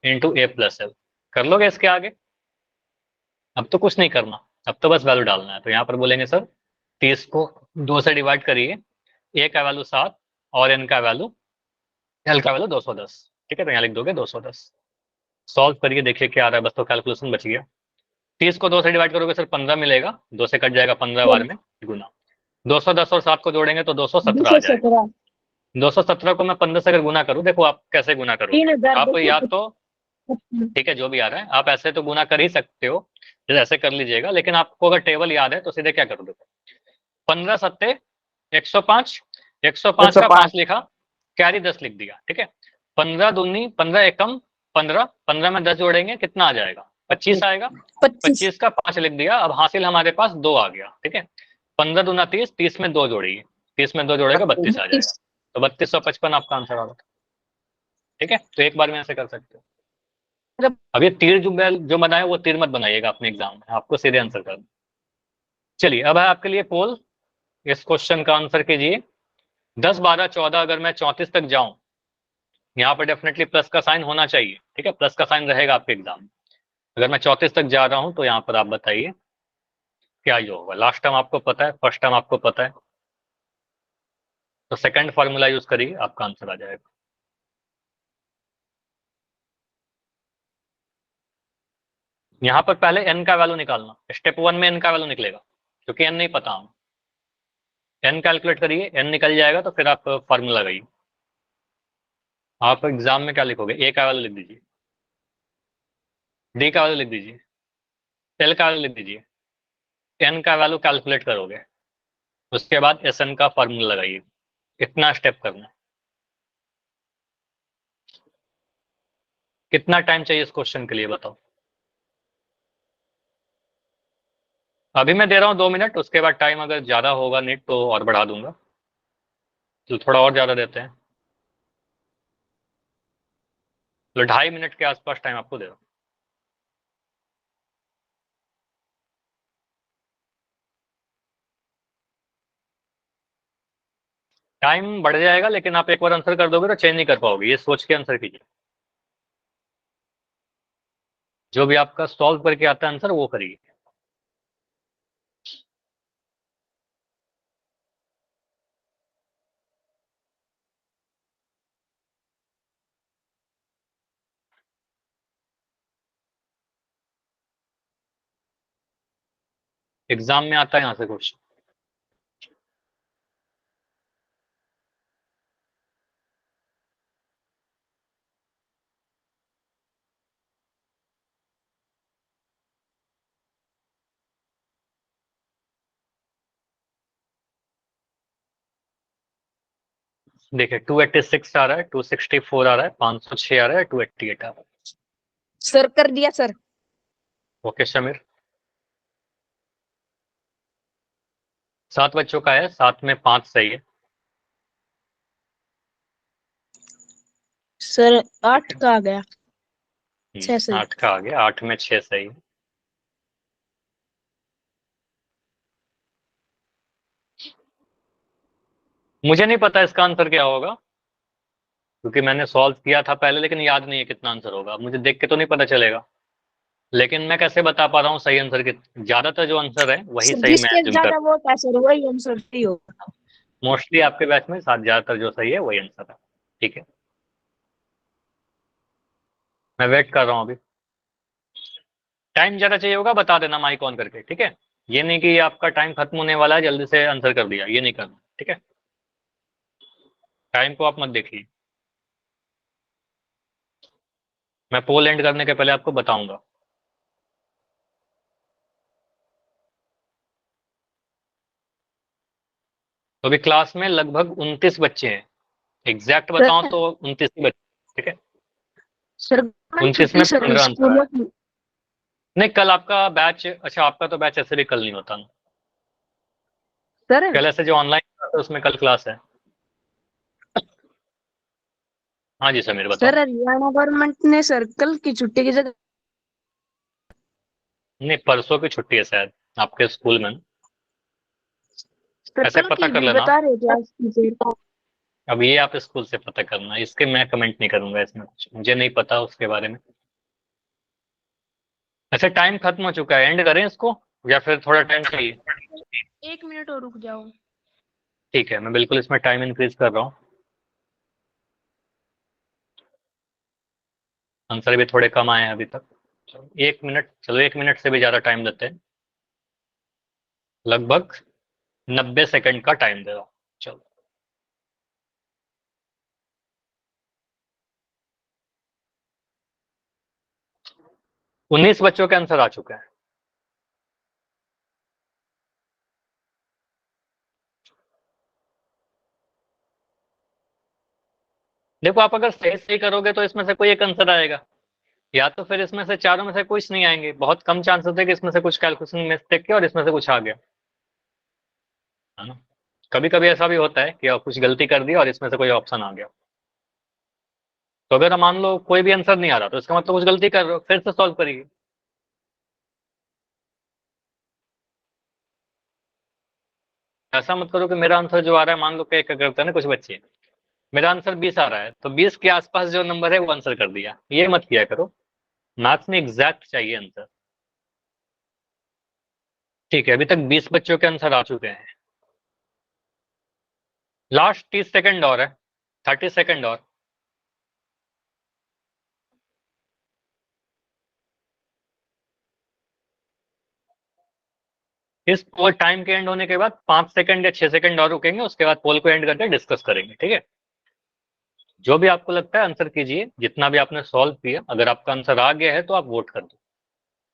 into A plus L. कर लोगे इसके आगे, अब तो कुछ नहीं करना, अब तो बस वैल्यू डालना है। तो यहाँ पर बोलेंगे सर 30 को 2 से डिवाइड करिए, ए का वैल्यू 7 और एन का वैल्यू, एल का वैल्यू 210। ठीक है, तो यहाँ लिख दोगे 210। सॉल्व करिए, देखिए क्या आ रहा है, बस तो कैलकुलेशन बच गया। 30 को 2 से डिवाइड करोगे सर 15 मिलेगा, 2 से कट जाएगा, 15 बार में गुना, 210 और 7 को जोड़ेंगे तो 217 आ जाएगा। 217 217 को मैं 15 से अगर गुना करूं, देखो आप कैसे गुना करोगे, 3000 आप या तो, 255। ठीक है जो भी आ रहा है, आप ऐसे तो गुना कर ही सकते हो, जैसे ऐसे कर लीजिएगा, लेकिन आपको अगर टेबल याद है तो सीधे क्या करोगे, 15 सत्ते 105, 105 का 5 लिखा, कैरी 10 लिख दिया। ठीक है, 15 दूनी 15 एकम 15, 15 में 10 जोड़ेंगे कितना आ जाएगा, 25 आएगा, 25 का 5 लिख दिया। अब हासिल हमारे पास 2 आ गया। ठीक है, 15 दूना 30, 30 में 2 जोड़िए, 30 में 2 जोड़ेगा 32 आ जाएगा, तो 3255 आपका आंसर आ गया। ठीक है, तो एक बार में ऐसे कर सकते हो। अब ये तीर जो बनाए वो तीर मत बनाइएगा अपने एग्जाम में, आपको सीधे आंसर करना। चलिए अब है आपके लिए पोल, इस क्वेश्चन का आंसर कीजिए। 10 12 14 अगर मैं 34 तक जाऊं, यहाँ पर डेफिनेटली प्लस का साइन होना चाहिए। ठीक है, प्लस का साइन रहेगा आपके एग्जाम में। अगर मैं 34 तक जा रहा हूं तो यहाँ पर आप बताइए क्या ये होगा, लास्ट टर्म आपको पता है, फर्स्ट टर्म आपको पता है, तो सेकंड फॉर्मूला यूज करिए, आपका आंसर आ जाएगा। यहाँ पर पहले n का वैल्यू निकालना, स्टेप 1 में n का वैल्यू निकलेगा, क्योंकि n नहीं पता हूं, n कैलकुलेट करिए, n निकल जाएगा तो फिर आप फॉर्मूला लगाइए। आप एग्जाम में क्या लिखोगे, a का वैल्यू लिख दीजिए, d का वैल्यू लिख दीजिए, l का वैल्यू लिख दीजिए, n का वैल्यू कैलकुलेट करोगे, उसके बाद Sn का फॉर्मूला लगाइए। इतना स्टेप करना है। कितना टाइम चाहिए इस क्वेश्चन के लिए बताओ, अभी मैं दे रहा हूँ 2 मिनट, उसके बाद टाइम अगर ज्यादा होगा नेट तो और बढ़ा दूंगा, तो थोड़ा और ज्यादा देते हैं, तो 2.5 मिनट के आसपास टाइम आपको दे रहा हूँ। टाइम बढ़ जाएगा, लेकिन आप एक बार आंसर कर दोगे तो चेंज नहीं कर पाओगे, ये सोच के आंसर कीजिए, जो भी आपका सॉल्व करके आता है आंसर वो करिए। एग्जाम में आता है यहाँ से क्वेश्चन। देखिए 286 आ रहा है, 264 आ रहा है, 506 आ रहा है, 288 आ रहा है। सर कर दिया सर। ओके समीर, 7 बच्चों का है, 7 में 5 सही है। सर 8 का आ गया। 6 सही। 8 का आ गया, 8 में 6 सही है। मुझे नहीं पता इसका आंसर क्या होगा, क्योंकि मैंने सॉल्व किया था पहले, लेकिन याद नहीं है कितना आंसर होगा। मुझे देख के तो नहीं पता चलेगा, लेकिन मैं कैसे बता पा रहा हूँ सही आंसर के? ज्यादातर जो आंसर है वही सर सही मैं जिसके एज्यूम कर। ज्यादा वोट है सर वही आंसर सही होगा। मोस्टली आपके बैच में ज्यादातर जो सही है वही आंसर है। ठीक है, मैं वेट कर रहा हूँ अभी। टाइम ज्यादा चाहिए होगा बता देना माइक ऑन करके, ठीक है? ये नहीं कि आपका टाइम खत्म होने वाला है जल्दी से आंसर कर दिया, ये नहीं करना, ठीक है? टाइम को आप मत देखिए, मैं पोल एंड करने के पहले आपको बताऊंगा। तो अभी क्लास में लगभग 29 बच्चे हैं, एग्जैक्ट बताऊं तो 29 ही बच्चे, ठीक है? सर 29 में 15 आंसर है। नहीं, कल आपका बैच, अच्छा आपका तो बैच ऐसे भी कल नहीं होता ना, सर कल ऐसे जो ऑनलाइन है उसमें कल क्लास है। हाँ जी समीर बताओ। सर हरियाणा गवर्नमेंट ने सर कल की छुट्टी की जगह नहीं, परसों की छुट्टी है शायद आपके स्कूल में। सर ऐसे कल पता की कर भी लेना। बता रहे थे आज टीचर। अब ये आप स्कूल से पता करना, इसके मैं कमेंट नहीं करूंगा, इसमें कुछ मुझे नहीं पता उसके बारे में। अच्छा टाइम खत्म हो चुका है, एंड करें इसको या फिर थोड़ा टाइम चाहिए? 1 मिनट और रुक जाओ। ठीक है, मैं बिल्कुल इसमें टाइम इंक्रीज कर रहा हूँ। आंसर भी थोड़े कम आए हैं अभी तक। चलो 1 मिनट, चलो 1 मिनट से भी ज्यादा टाइम देते हैं, लगभग 90 सेकंड का टाइम दे रहा हूँ। चलो 19 बच्चों के आंसर आ चुके हैं। देखो आप अगर सही सही करोगे तो इसमें से कोई एक आंसर आएगा, या तो फिर इसमें से चारों में से कुछ नहीं आएंगे। बहुत कम चांसेस है कि इसमें से कुछ कैलकुलेशन मिस्टेक किया और इसमें से कुछ आ गया, है ना? कभी कभी ऐसा भी होता है कि कुछ गलती कर दी और इसमें से कोई ऑप्शन आ गया। तो अगर मान लो कोई भी आंसर नहीं आ रहा तो इसका मतलब कुछ गलती कर रहे हो, फिर से सॉल्व करिए। ऐसा मत करो कि मेरा आंसर जो आ रहा है, मान लो क्या करते हैं ना कुछ बच्चे, मेरा आंसर 20 आ रहा है तो 20 के आसपास जो नंबर है वो आंसर कर दिया, ये मत किया करो। मैथ्स में एग्जैक्ट चाहिए आंसर। ठीक है, अभी तक 20 बच्चों के आंसर आ चुके हैं। लास्ट 30 सेकंड और है, 30 सेकंड और। इस पोल टाइम के एंड होने के बाद 5 सेकंड या 6 सेकंड और रुकेंगे, उसके बाद पोल को एंड करके डिस्कस करेंगे, ठीक है? जो भी आपको लगता है आंसर कीजिए, जितना भी आपने सॉल्व किया। अगर आपका आंसर आ गया है तो आप वोट कर दो।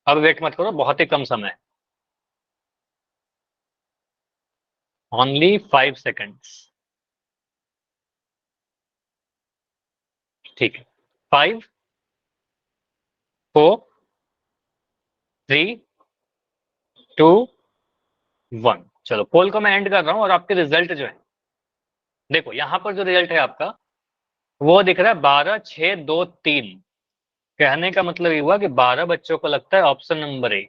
अब वेट मत करो, बहुत ही कम समय है, ओनली 5 सेकंड्स। ठीक है, 5 4 3 2 1। चलो पोल को मैं एंड कर रहा हूं और आपके रिजल्ट जो है, देखो यहां पर जो रिजल्ट है आपका वो दिख रहा है 12 6 2 3। कहने का मतलब ये हुआ कि 12 बच्चों को लगता है ऑप्शन नंबर ए,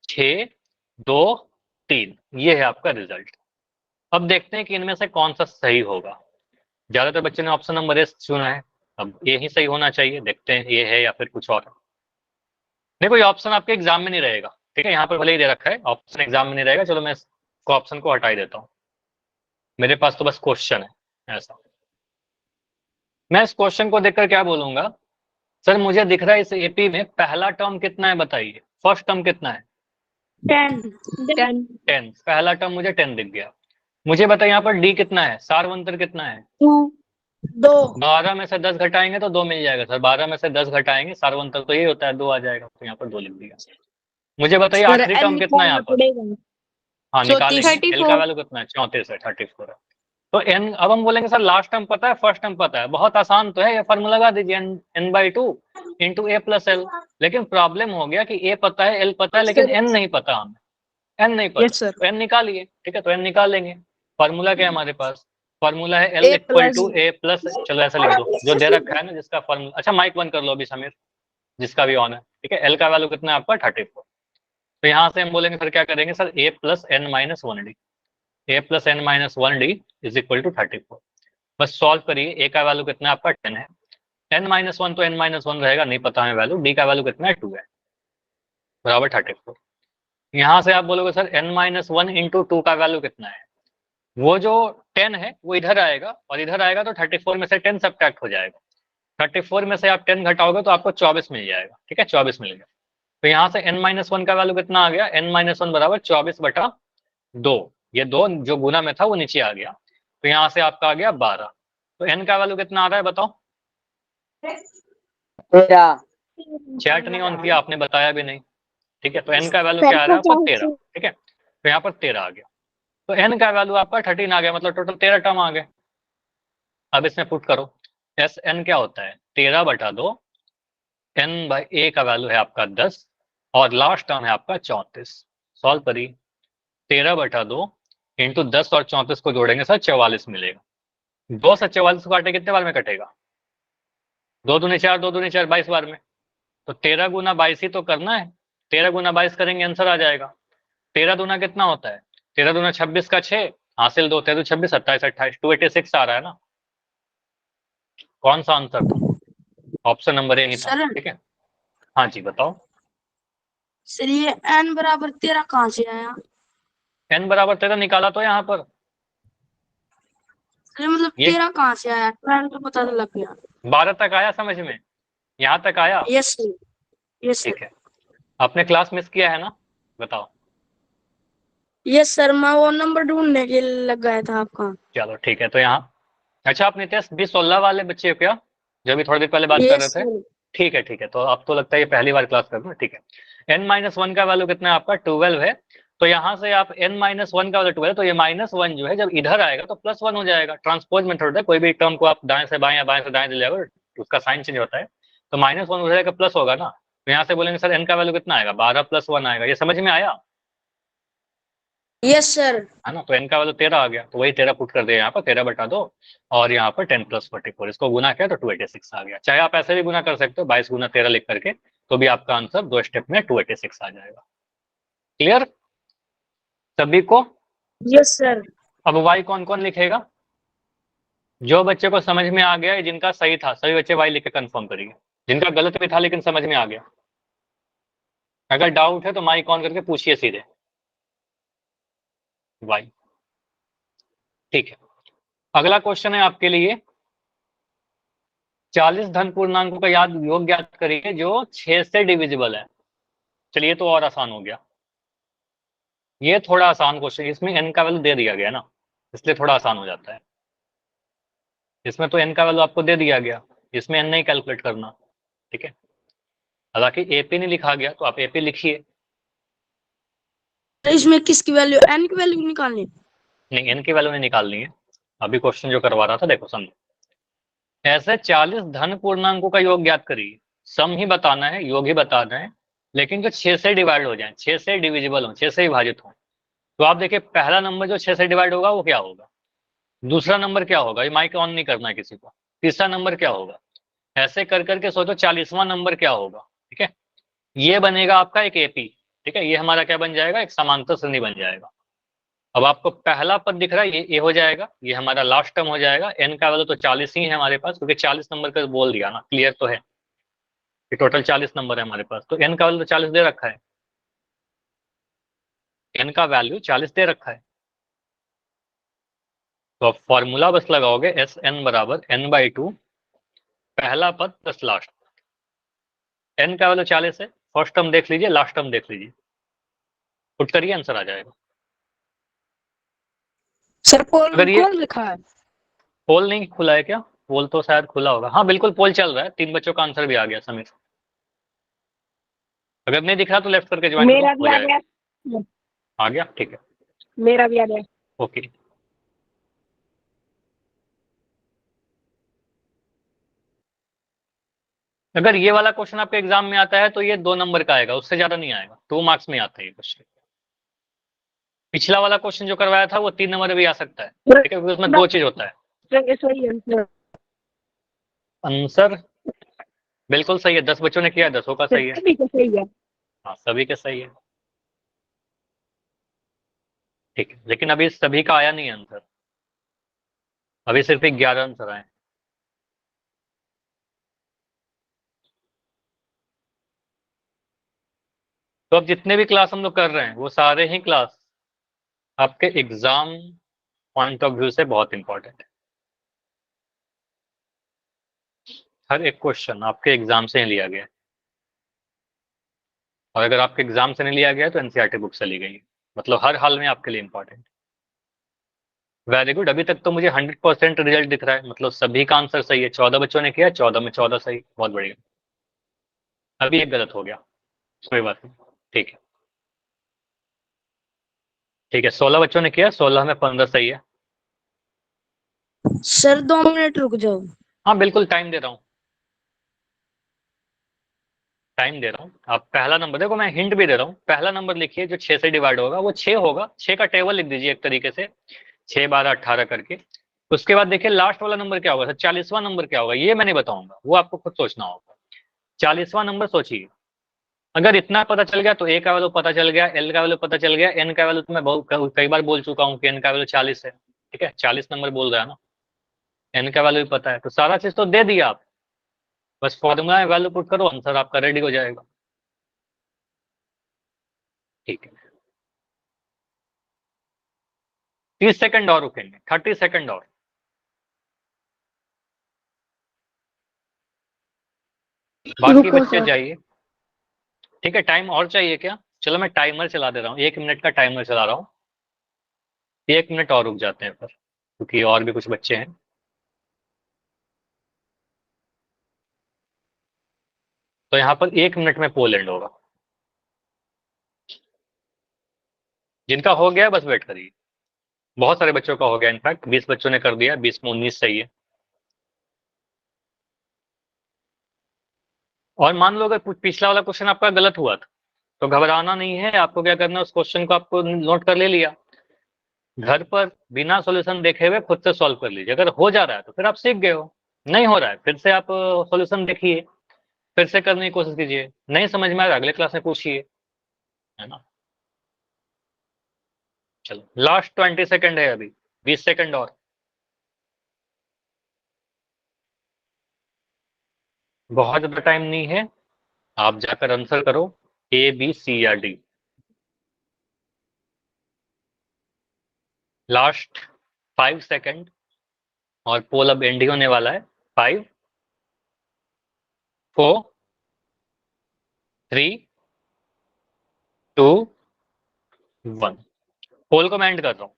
6 2 3, ये है आपका रिजल्ट। अब देखते हैं कि इनमें से कौन सा सही होगा। ज्यादातर बच्चों ने ऑप्शन नंबर ए चुना है, अब ये ही सही होना चाहिए। देखते हैं ये है या फिर कुछ और। देखो ये ऑप्शन आपके एग्जाम में नहीं रहेगा, ठीक है? यहाँ पर भले ही दे रखा है ऑप्शन एग्जाम में नहीं रहेगा, चलो मैं इसको ऑप्शन को हटा ही देता हूँ। मेरे पास तो बस क्वेश्चन है ऐसा। मैं इस क्वेश्चन को देखकर क्या बोलूंगा, सर मुझे दिख रहा है इस एपी में पहला टर्म कितना है बताइए, फर्स्ट टर्म कितना है? 10 10 10। पहला टर्म मुझे 10 दिख गया। मुझे बताइए यहाँ पर डी कितना है, सारवंतर कितना है? 2 2 12 में से 10 घटाएंगे तो 2 मिल जाएगा सर। 12 में से 10 घटाएंगे, सारवंतर तो यही होता है, 2 आ जाएगा, तो यहाँ पर 2 लिख दिया। मुझे बताइए सर आखिरी एल टर्म कितना है यहाँ निकालना पर? पड़ेगा। हाँ निकालेंगे, 34 एल का वैल्यू कितना है? 34 है, 34 है। तो एन, अब हम बोलेंगे सर लास्ट टर्म पता है फर्स्ट टर्म पता है, बहुत आसान तो है, ये फॉर्मूला लगा दीजिए n/2 into A plus L. लेकिन प्रॉब्लम हो गया कि ए पता है एल पता है लेकिन सर एन नहीं पता हमें। एन नहीं पता यस सर। तो एन निकालिए, ठीक है, तो एन निकाल लेंगे। फॉर्मूला क्या है हमारे पास, फॉर्मूला है L A equal plus- to A plus, चलो ऐसा लिख दो जो दे रखा है ना जिसका फॉर्मूला। अच्छा माइक बंद कर लो अभी समीर, जिसका भी ऑन है, ठीक है। एल का वैल्यू कितना है आपका 34। तो यहाँ से हम बोलेंगे सर क्या करेंगे sir, A plus N minus one D, A plus N minus one D is equal to 34। बस सॉल्व करिए, ए का वैल्यू कितना है आपका 10 है, एन माइनस वन तो एन माइनस वन रहेगा, नहीं पता हमें वैल्यू, डी का वैल्यू कितना है 2 है, बराबर 34। यहाँ से आप बोलोगे sir N minus one into two का वैल्यू कितना है, वो जो 10 है वो इधर आएगा और इधर आएगा तो 34 में से 10 सब्ट्रैक्ट हो जाएगा, 34 में से आप 10 घटाओगे तो आपको 24 मिल जाएगा, ठीक है, 24 मिल गया। तो यहाँ से n माइनस वन का वैल्यू कितना आ गया, n माइनस वन बराबर 24/2, ये दो जो गुना में था वो नीचे आ गया, तो यहाँ से आपका आ गया 12। तो n का वैल्यू कितना आ रहा है बताओ, 13। चैट नहीं ऑन किया आपने, बताया भी नहीं, ठीक है। तो n का वैल्यू क्या आ रहा है आपका 13, ठीक है, तो यहाँ पर 13 आ गया। तो n का वैल्यू आपका 13 आ गया, मतलब टोटल 13 टर्म आ गए। अब इसमें पुट करो, एस एन क्या होता है 13/2, n बाई ए का वैल्यू है आपका 10 और लास्ट टर्म है आपका 34। सॉल्व करिए, 13/2 इंटू 10 और 34 को जोड़ेंगे सर 44 मिलेगा। 2 से 44 को काटे कितने बार में कटेगा, 2 दूनी 4, 2 दूनी 4, 22 बार में। तो 13 गुना 22 ही तो करना है, 13 गुना 22 करेंगे आंसर आ जाएगा। 13 दूना कितना होता है, 13 दूना 26 का 6 हासिल 2, 13 26 27 28, 286 आ रहा है ना। कौन सा आंसर था, ऑप्शन नंबर ए ही था, सर ठीक है। हाँ जी बताओ, सर ये n बराबर 13 कहाँ से आया? n बराबर 13 निकाला तो यहाँ पर, सर मतलब ये 13 कहाँ से आया? 12 तो पता तो लग गया। 12 तक आया समझ में, यहाँ तक आया, यस सर, यस सर, ठीक है। आपने क्लास मिस किया है ना, बताओ। यस सर, मैं वो नंबर ढूंढने के लिए लग गया था आपका। चलो ठीक है, तो यहाँ, अच्छा आप नितेश भी 16 वाले बच्चे हो क्या, जो भी थोड़ी देर पहले बात कर रहे यस थे, सर, ठीक है ठीक है। तो अब तो लगता है ये पहली बार क्लास कर रहे हैं, ठीक है। n माइनस वन का वैल्यू कितना है आपका 12 है, तो यहाँ से आप n माइनस वन का वैल्यू 12, तो ये -1 जो है जब इधर आएगा तो +1 हो जाएगा। ट्रांसपोज मेथड है, कोई भी टर्म को आप दाएं से बाएं या बाएं से दाएं ले जाओगे उसका साइन चेंज होता है, तो -1 हो जाएगा प्लस होगा ना। तो यहाँ से बोलेंगे सर n का वैल्यू कितना आएगा, 12 + 1 आएगा, ये समझ में आया यस सर, है ना। तो n का वैल्यू 13 आ गया, तो वही 13 पुट कर दिया यहाँ पर, 13/2 और यहाँ पर 10 + 44, इसको गुना किया तो 286 आ गया। चाहे आप ऐसे भी गुना कर सकते हो 22 गुना 13 लिख करके, तो भी आपका आंसर 2 स्टेप में 286 आ जाएगा। क्लियर सभी को। यस सर, अब y कौन कौन लिखेगा, जो बच्चे को समझ में आ गया, जिनका सही था सभी बच्चे y लिख के कंफर्म करिए, जिनका गलत भी था लेकिन समझ में आ गया, अगर डाउट है तो माइक ऑन करके पूछिए सीधे y, ठीक है। अगला क्वेश्चन है आपके लिए, 40 धन पूर्णांकों का योग ज्ञात करिए जो 6 से डिविजिबल है। चलिए तो और आसान हो गया, ये थोड़ा आसान क्वेश्चन, इसमें n का वैल्यू दे दिया गया ना, इसलिए थोड़ा आसान हो जाता है। इसमें तो n का वैल्यू आपको दे दिया गया, इसमें n नहीं कैलकुलेट करना, ठीक है। हालांकि एपी नहीं लिखा गया तो आप एपी लिखिए, तो इसमें किसकी वैल्यू, n की वैल्यू निकालनी? नहीं n की वैल्यू नहीं निकालनी है, अभी क्वेश्चन जो करवा रहा था देखो समझो। ऐसे 40 धन पूर्णांकों का योग ज्ञात करिए, सम ही बताना है, योग ही बताना है, लेकिन जो 6 से डिवाइड हो जाए, 6 से डिविजिबल हो, 6 से विभाजित हो। तो आप देखिए पहला नंबर जो 6 से डिवाइड होगा वो क्या होगा, दूसरा नंबर क्या होगा, ये माइक ऑन नहीं करना है किसी को, तीसरा नंबर क्या होगा, ऐसे कर करके सोचो 40वां नंबर क्या होगा, ठीक है। ये बनेगा आपका एक एपी, ठीक है, ये हमारा क्या बन जाएगा, एक समांतर श्रेणी बन जाएगा। अब आपको पहला पद दिख रहा है, ये हो जाएगा, ये हमारा लास्ट टर्म हो जाएगा। n का वैल्यू तो 40 ही है हमारे पास, क्योंकि 40 नंबर का बोल दिया ना, क्लियर तो है कि टोटल 40 नंबर है हमारे पास, तो n का वैल्यू तो 40 दे रखा है, n का वैल्यू 40 दे रखा है। तो अब फॉर्मूला बस लगाओगे, एस एन बराबर n/2 पहला पद प्लस लास्ट, n का वैल्यू 40 है, फर्स्ट टर्म देख लीजिए, लास्ट टर्म देख लीजिए, पुट करिए आंसर आ जाएगा। सर पोल अगर ये कौन लिखा है? पोल नहीं खुला है क्या, पोल तो शायद खुला होगा, हाँ बिल्कुल पोल चल रहा है, 3 बच्चों का आंसर भी आ गया समीर। अगर नहीं दिख रहा तो लेफ्ट करके ज्वाइन करो, मेरा हो भी आ जाएगा। गया, आ गया, ठीक है, मेरा भी आ गया। ओके। अगर ये वाला क्वेश्चन आपके एग्जाम में आता है तो ये 2 नंबर का आएगा, उससे ज्यादा नहीं आएगा, 2 मार्क्स में आता है ये क्वेश्चन। पिछला वाला क्वेश्चन जो करवाया था वो 3 नंबर भी आ सकता है, ठीक है, क्योंकि उसमें 2 चीज होता है। सही आंसर। आंसर बिल्कुल सही है, 10 बच्चों ने किया, 10 का सही है। सभी का सही है। हाँ, सभी के सही है, ठीक है, लेकिन अभी सभी का आया नहीं आंसर, अभी सिर्फ 11 आंसर आए। तो अब जितने भी क्लास हम लोग कर रहे हैं वो सारे ही क्लास आपके एग्जाम पॉइंट ऑफ व्यू से बहुत इंपॉर्टेंट है। हर एक क्वेश्चन आपके एग्जाम से ही लिया गया है, और अगर आपके एग्जाम से नहीं लिया गया तो एनसीईआरटी बुक से ली गई है, मतलब हर हाल में आपके लिए इंपॉर्टेंट। वेरी गुड, अभी तक तो मुझे 100% रिजल्ट दिख रहा है, मतलब सभी का आंसर सही है, 14 बच्चों ने किया, 14 में 14 सही, बहुत बढ़िया। अभी एक गलत हो गया, कोई बात नहीं, ठीक है, ठीक है, 16 बच्चों ने किया, 16 में 15 सही है। सर 2 मिनट रुक जाओ। हाँ बिल्कुल, टाइम दे रहा हूँ, टाइम दे रहा हूँ। आप पहला नंबर देखो, मैं हिंट भी दे रहा हूँ, पहला नंबर लिखिए जो 6 से डिवाइड होगा वो 6 होगा, 6 का टेबल लिख दीजिए एक तरीके से, 6 12 18 करके। उसके बाद देखिए लास्ट वाला नंबर क्या होगा, 40वां नंबर क्या होगा, ये मैं नहीं बताऊंगा, वो आपको खुद सोचना होगा। 40वां नंबर सोचिए, अगर इतना पता चल गया तो ए का वैल्यू पता चल गया, एल का वैल्यू पता चल गया, एन का वैल्यू तो मैं बहुत कई बार बोल चुका हूँ कि एन का वैल्यू 40 है, ठीक है, 40 नंबर बोल रहा है ना, एन का वैल्यू भी पता है, तो सारा चीज तो दे दिया आप, बस फॉर्मूला में वैल्यू पुट करो, आंसर आपका रेडी हो जाएगा, ठीक है। 30 सेकंड और रुकेंगे, 30 सेकंड और, बाकी रुको बच्चे सर। जाइए, ठीक है। टाइम और चाहिए क्या? चलो मैं टाइमर चला दे रहा हूँ, 1 मिनट का टाइमर चला रहा हूँ, 1 मिनट और रुक जाते हैं फिर, क्योंकि और भी कुछ बच्चे हैं। तो यहाँ पर 1 मिनट में पोल एंड होगा, जिनका हो गया बस वेट करिए, बहुत सारे बच्चों का हो गया, इनफैक्ट 20 बच्चों ने कर दिया, 20 में 19 सही है। और मान लो अगर पिछला वाला क्वेश्चन आपका गलत हुआ था तो घबराना नहीं है, आपको क्या करना है, उस क्वेश्चन को आपको नोट कर ले लिया, घर पर बिना सॉल्यूशन देखे हुए खुद से सॉल्व कर लीजिए, अगर हो जा रहा है तो फिर आप सीख गए हो, नहीं हो रहा है फिर से आप सॉल्यूशन देखिए, फिर से करने की कोशिश कीजिए, नहीं समझ में आया अगले क्लास में पूछिए, है ना। चलो लास्ट 20 सेकंड है अभी, 20 सेकंड और, बहुत ज्यादा टाइम नहीं है, आप जाकर आंसर करो, ए बी सी या डी। लास्ट 5 सेकंड और पोल अब एंड ही होने वाला है, 5 4 3 2 1, पोल को मैं एंड कर रहा हूँ।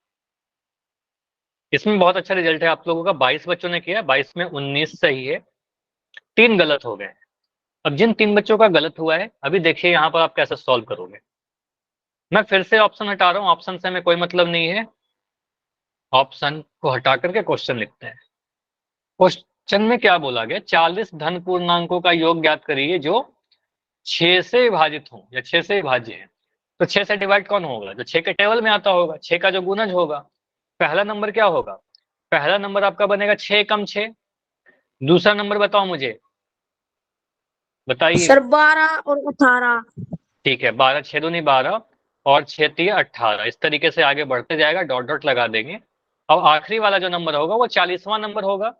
इसमें बहुत अच्छा रिजल्ट है आप लोगों का, 22 बच्चों ने किया, 22 में 19 सही है, 3 गलत हो गए। अब जिन 3 बच्चों का गलत हुआ है, अभी देखिए यहाँ पर आप कैसे सॉल्व करोगे। मैं फिर से ऑप्शन हटा रहा हूँ, ऑप्शन से हमें कोई मतलब नहीं है, ऑप्शन को हटा करके क्वेश्चन लिखते हैं। क्वेश्चन में क्या बोला गया, 40 धन पूर्णांकों का योग ज्ञात करिए जो 6 से विभाजित हो या 6 से विभाज्य है। तो 6 से डिवाइड कौन होगा, जो 6 के टेबल में आता होगा, 6 का जो गुणज होगा। पहला नंबर क्या होगा, पहला नंबर आपका बनेगा 6 कम 6, दूसरा नंबर बताओ मुझे, बताइए। सर 12 और 18। ठीक है, 12 6 दूनी 12 और 6 3 18, इस तरीके से आगे बढ़ते जाएगा, डॉट डॉट लगा देंगे। अब आखिरी वाला जो नंबर होगा वो 40वां नंबर होगा,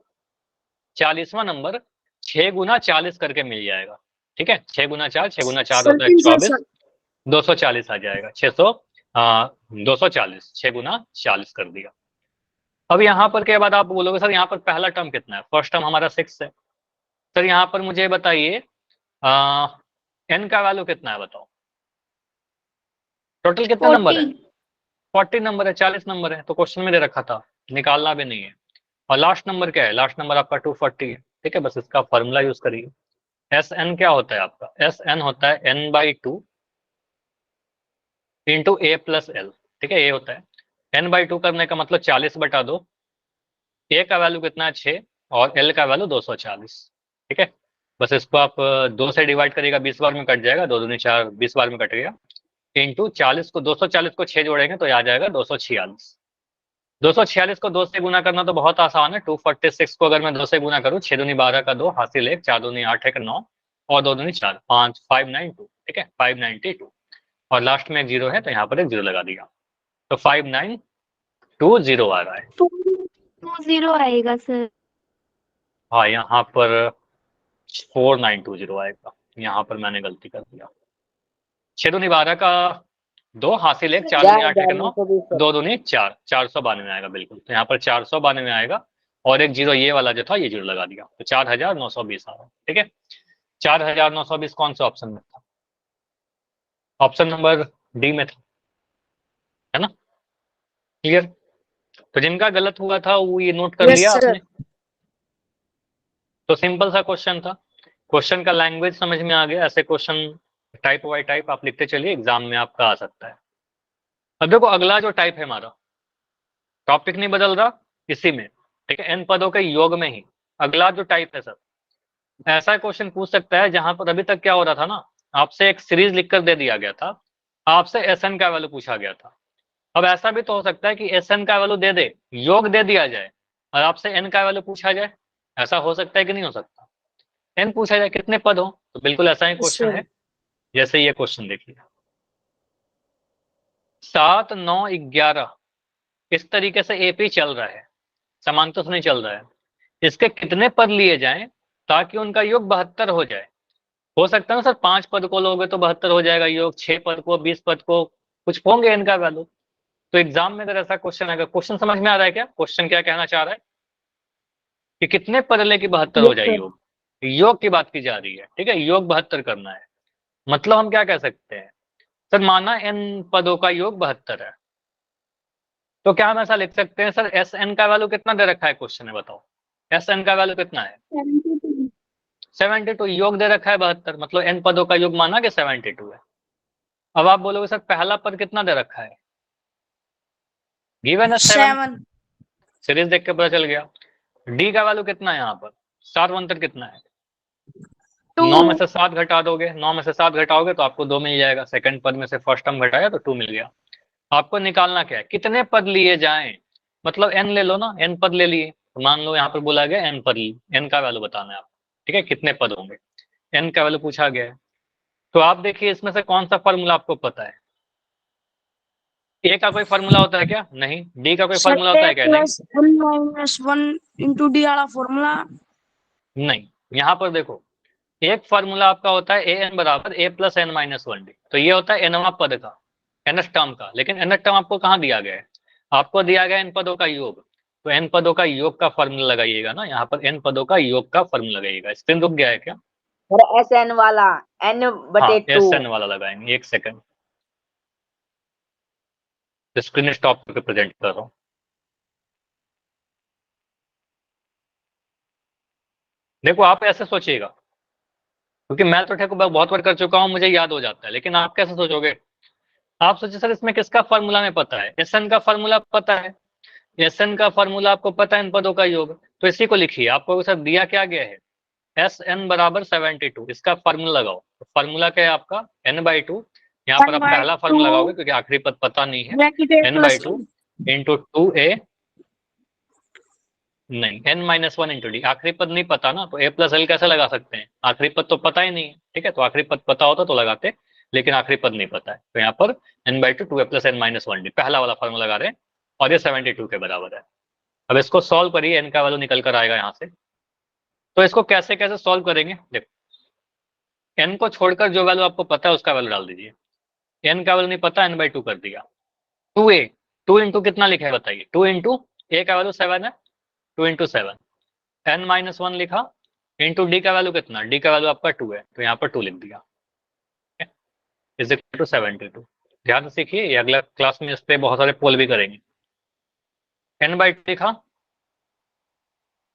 40वां नंबर 6 गुना 40 करके मिल जाएगा, ठीक है, 6 गुना 4, 6 गुना 4 सर होता है 24, 360। 240 आ जाएगा, 600 240, 6 गुना 40 कर दिया। अब यहाँ पर के बाद आप बोलोगे सर यहाँ पर पहला टर्म कितना है, फर्स्ट टर्म हमारा 6 है, सर यहाँ पर मुझे बताइए एन का वैल्यू कितना है बताओ, टोटल कितने नंबर है, 40 नंबर है, 40 नंबर है, तो क्वेश्चन में दे रखा था, निकालना भी नहीं है। और लास्ट नंबर क्या है, लास्ट नंबर आपका 240 है, ठीक है, बस इसका फॉर्मूला यूज करिए। एस एन क्या होता है आपका, एस एन होता है n/2 into A plus L, ठीक है, ये होता है n/2 करने का मतलब 40/2, ए का वैल्यू कितना है 6 और एल का वैल्यू 240, ठीक है, बस इसको आप 2 से डिवाइड करिएगा, 20 बार में कट जाएगा, 2 दूनी 4, 20 बार में कट गया, इंटू 40 को 240 को 6 जोड़ेंगे तो आ जाएगा 246। 246 को 2 से गुना करना तो बहुत आसान है। 246 को अगर मैं 2 से गुना करूँ, 6 दूनी 12 का 2 हासिल 1, 4 दूनी 8 1 9 और 2 दूनी 4 5 592, ठीक है 592 और लास्ट में एक जीरो है तो यहाँ पर एक जीरो लगा दिया तो 5920 आ रहा है। 2-0 आएगा सर। हाँ यहाँ पर 4920 आएगा, यहाँ पर मैंने गलती कर दिया। 6 दूनी 12 का 2 हासिल 1, 4 दूनी 8 1 9 2 दूनी 4 492 आएगा बिल्कुल। तो यहाँ पर 492 आएगा और एक जीरो ये वाला जो था ये जीरो लगा दिया तो 4920 आ रहा है, ठीक है। 4920 कौन सा ऑप्शन में था? ऑप्शन नंबर डी में था, है ना? क्लियर? तो जिनका गलत हुआ था वो ये नोट कर Yes, लिया sir. आपने। तो सिंपल सा क्वेश्चन था, क्वेश्चन का लैंग्वेज समझ में आ गया। ऐसे क्वेश्चन टाइप बाई टाइप आप लिखते चलिए, एग्जाम में आपका आ सकता है। अब देखो अगला जो टाइप है हमारा, टॉपिक नहीं बदल रहा इसी में, ठीक है, n पदों के योग में ही अगला जो टाइप है सर, ऐसा क्वेश्चन पूछ सकता है जहां पर अभी तक क्या हो रहा था ना, आपसे एक सीरीज लिखकर दे दिया गया था, आपसे एसएन का वैल्यू पूछा गया था। अब ऐसा भी तो हो सकता है कि एसएन का वैल्यू दे दे, योग दे दिया जाए और आपसे एन का वैल्यू पूछा जाए। ऐसा हो सकता है कि नहीं हो सकता? एन पूछा जाए कितने पद हो, तो बिल्कुल ऐसा ही क्वेश्चन sir. है। जैसे ये क्वेश्चन देखिए 7 9 11 इस तरीके से एपी चल रहा है, समांतर से नहीं चल रहा है। इसके कितने पद लिए जाएं ताकि उनका योग 72 हो जाए? हो सकता है ना सर 5 पद को लोगे तो 72 हो जाएगा योग, 6 पद को, 20 पद को, कुछ होंगे इनका वैल्यू। तो एग्जाम में अगर ऐसा क्वेश्चन आएगा, क्वेश्चन समझ में आ रहा है क्या? क्वेश्चन क्या कहना चाह रहा है कि कितने पद लेके 72 हो Yes, जाए sir. योग, योग की बात की जा रही है, ठीक है, योग 72 करना है। मतलब हम क्या कह सकते हैं सर, माना एन पदों का योग 72 है, तो क्या हम ऐसा लिख सकते हैं सर एस एन का वैल्यू कितना दे रखा है क्वेश्चन में, बताओ एस एन का वैल्यू कितना है? 72. 72। योग दे रखा है 72, मतलब एन पदों का योग माना कि 72 है। अब आप बोलोगे सर पहला पद कितना दे रखा है? गिवन है 7, 7. सीरीज देख के पता चल गया। डी का वैल्यू कितना है यहाँ पर? 7 अंतर कितना है? 9 में से 7 घटा दोगे, 9 में से 7 घटाओगे तो आपको 2 मिल जाएगा। सेकंड पद में से फर्स्ट टर्म घटाया तो 2 मिल गया। आपको निकालना क्या है, कितने पद लिए जाएं, मतलब एन ले लो ना, एन पद ले लिए तो मान लो यहाँ पर बोला गया एन पद, एन का वैल्यू बताना है आपको, ठीक है, कितने पद होंगे, एन का वैल्यू पूछा गया है। तो आप देखिए इसमें से कौन सा फॉर्मूला आपको पता है? ए का कोई फॉर्मूला होता है क्या? नहीं। डी का कोई Sir, फॉर्मूला होता है A क्या? नहीं। plus N minus 1 into D वाला formula. नहीं, यहाँ पर देखो एक फॉर्मूला आपका होता है ए एन बराबर ए प्लस एन माइनस 1 डी, तो ये होता है एनवा पद का, एनथ टर्म का। लेकिन एनथ टर्म आपको कहाँ दिया गया है? आपको दिया गया एन पदों का योग, तो एन पदों का योग का फॉर्मूला लगाइएगा ना, यहाँ पर एन पदों का योग का फॉर्मूला लगाइएगा। स्क्रीन रुक गया है क्या? और एस एन वाला एन हाँ बटे एस 2 एन वाला लगाएंगे, एक सेकंड स्क्रीन स्टॉप करके प्रेजेंट कर रहा हूँ। देखो आप ऐसे सोचिएगा, क्योंकि मैं तो ठेको बहुत बार कर चुका हूँ, मुझे याद हो जाता है, लेकिन आप कैसे सोचोगे? आप सोचिए सर इसमें किसका फॉर्मूला में पता है? एस एन का फॉर्मूला पता है, एस एन का फॉर्मूला आपको पता है इन पदों का योग, तो इसी को लिखिए। आपको सर दिया क्या गया है? एस एन बराबर 72, इसका फॉर्मूला लगाओ। फार्मूला क्या है आपका? N by two. यहाँ पर आप पहला फॉर्मूला लगाओगे क्योंकि आखिरी पद पता नहीं है। Bracket A N by plus two into 2a, नहीं एन माइनस 1 इंटू डी। आखिरी पद नहीं पता ना, तो ए प्लस एल कैसे लगा सकते हैं? आखिरी पद तो पता ही नहीं है, ठीक है, तो आखिरी पद पता होता तो लगाते, लेकिन आखिरी पद नहीं पता है, तो यहाँ पर N by two 2a plus N minus 1 D पहला वाला फॉर्मूला लगा रहे हैं और ये 72 के बराबर है। अब इसको सॉल्व करिए, एन का वैल्यू निकल कर आएगा यहाँ से। तो इसको कैसे कैसे सॉल्व करेंगे? देखो एन को छोड़कर जो वैल्यू आपको पता है उसका वैल्यू डाल दीजिए। एन का वैल्यू नहीं पता, एन बाई टू कर दिया। 2a, 2 इंटू कितना लिखा है बताइए? 2 इंटू ए का वैल्यू 7 है, 2 इंटू 7, एन माइनस 1 लिखा, इंटू डी का वैल्यू कितना? डी का वैल्यू आपका 2 है, तो यहाँ पर 2 लिख दिया, इज इक्वल टू 72। ध्यान से सीखिए, ये अगला क्लास में इस पे बहुत सारे पोल भी करेंगे। एन बाई टू लिखा,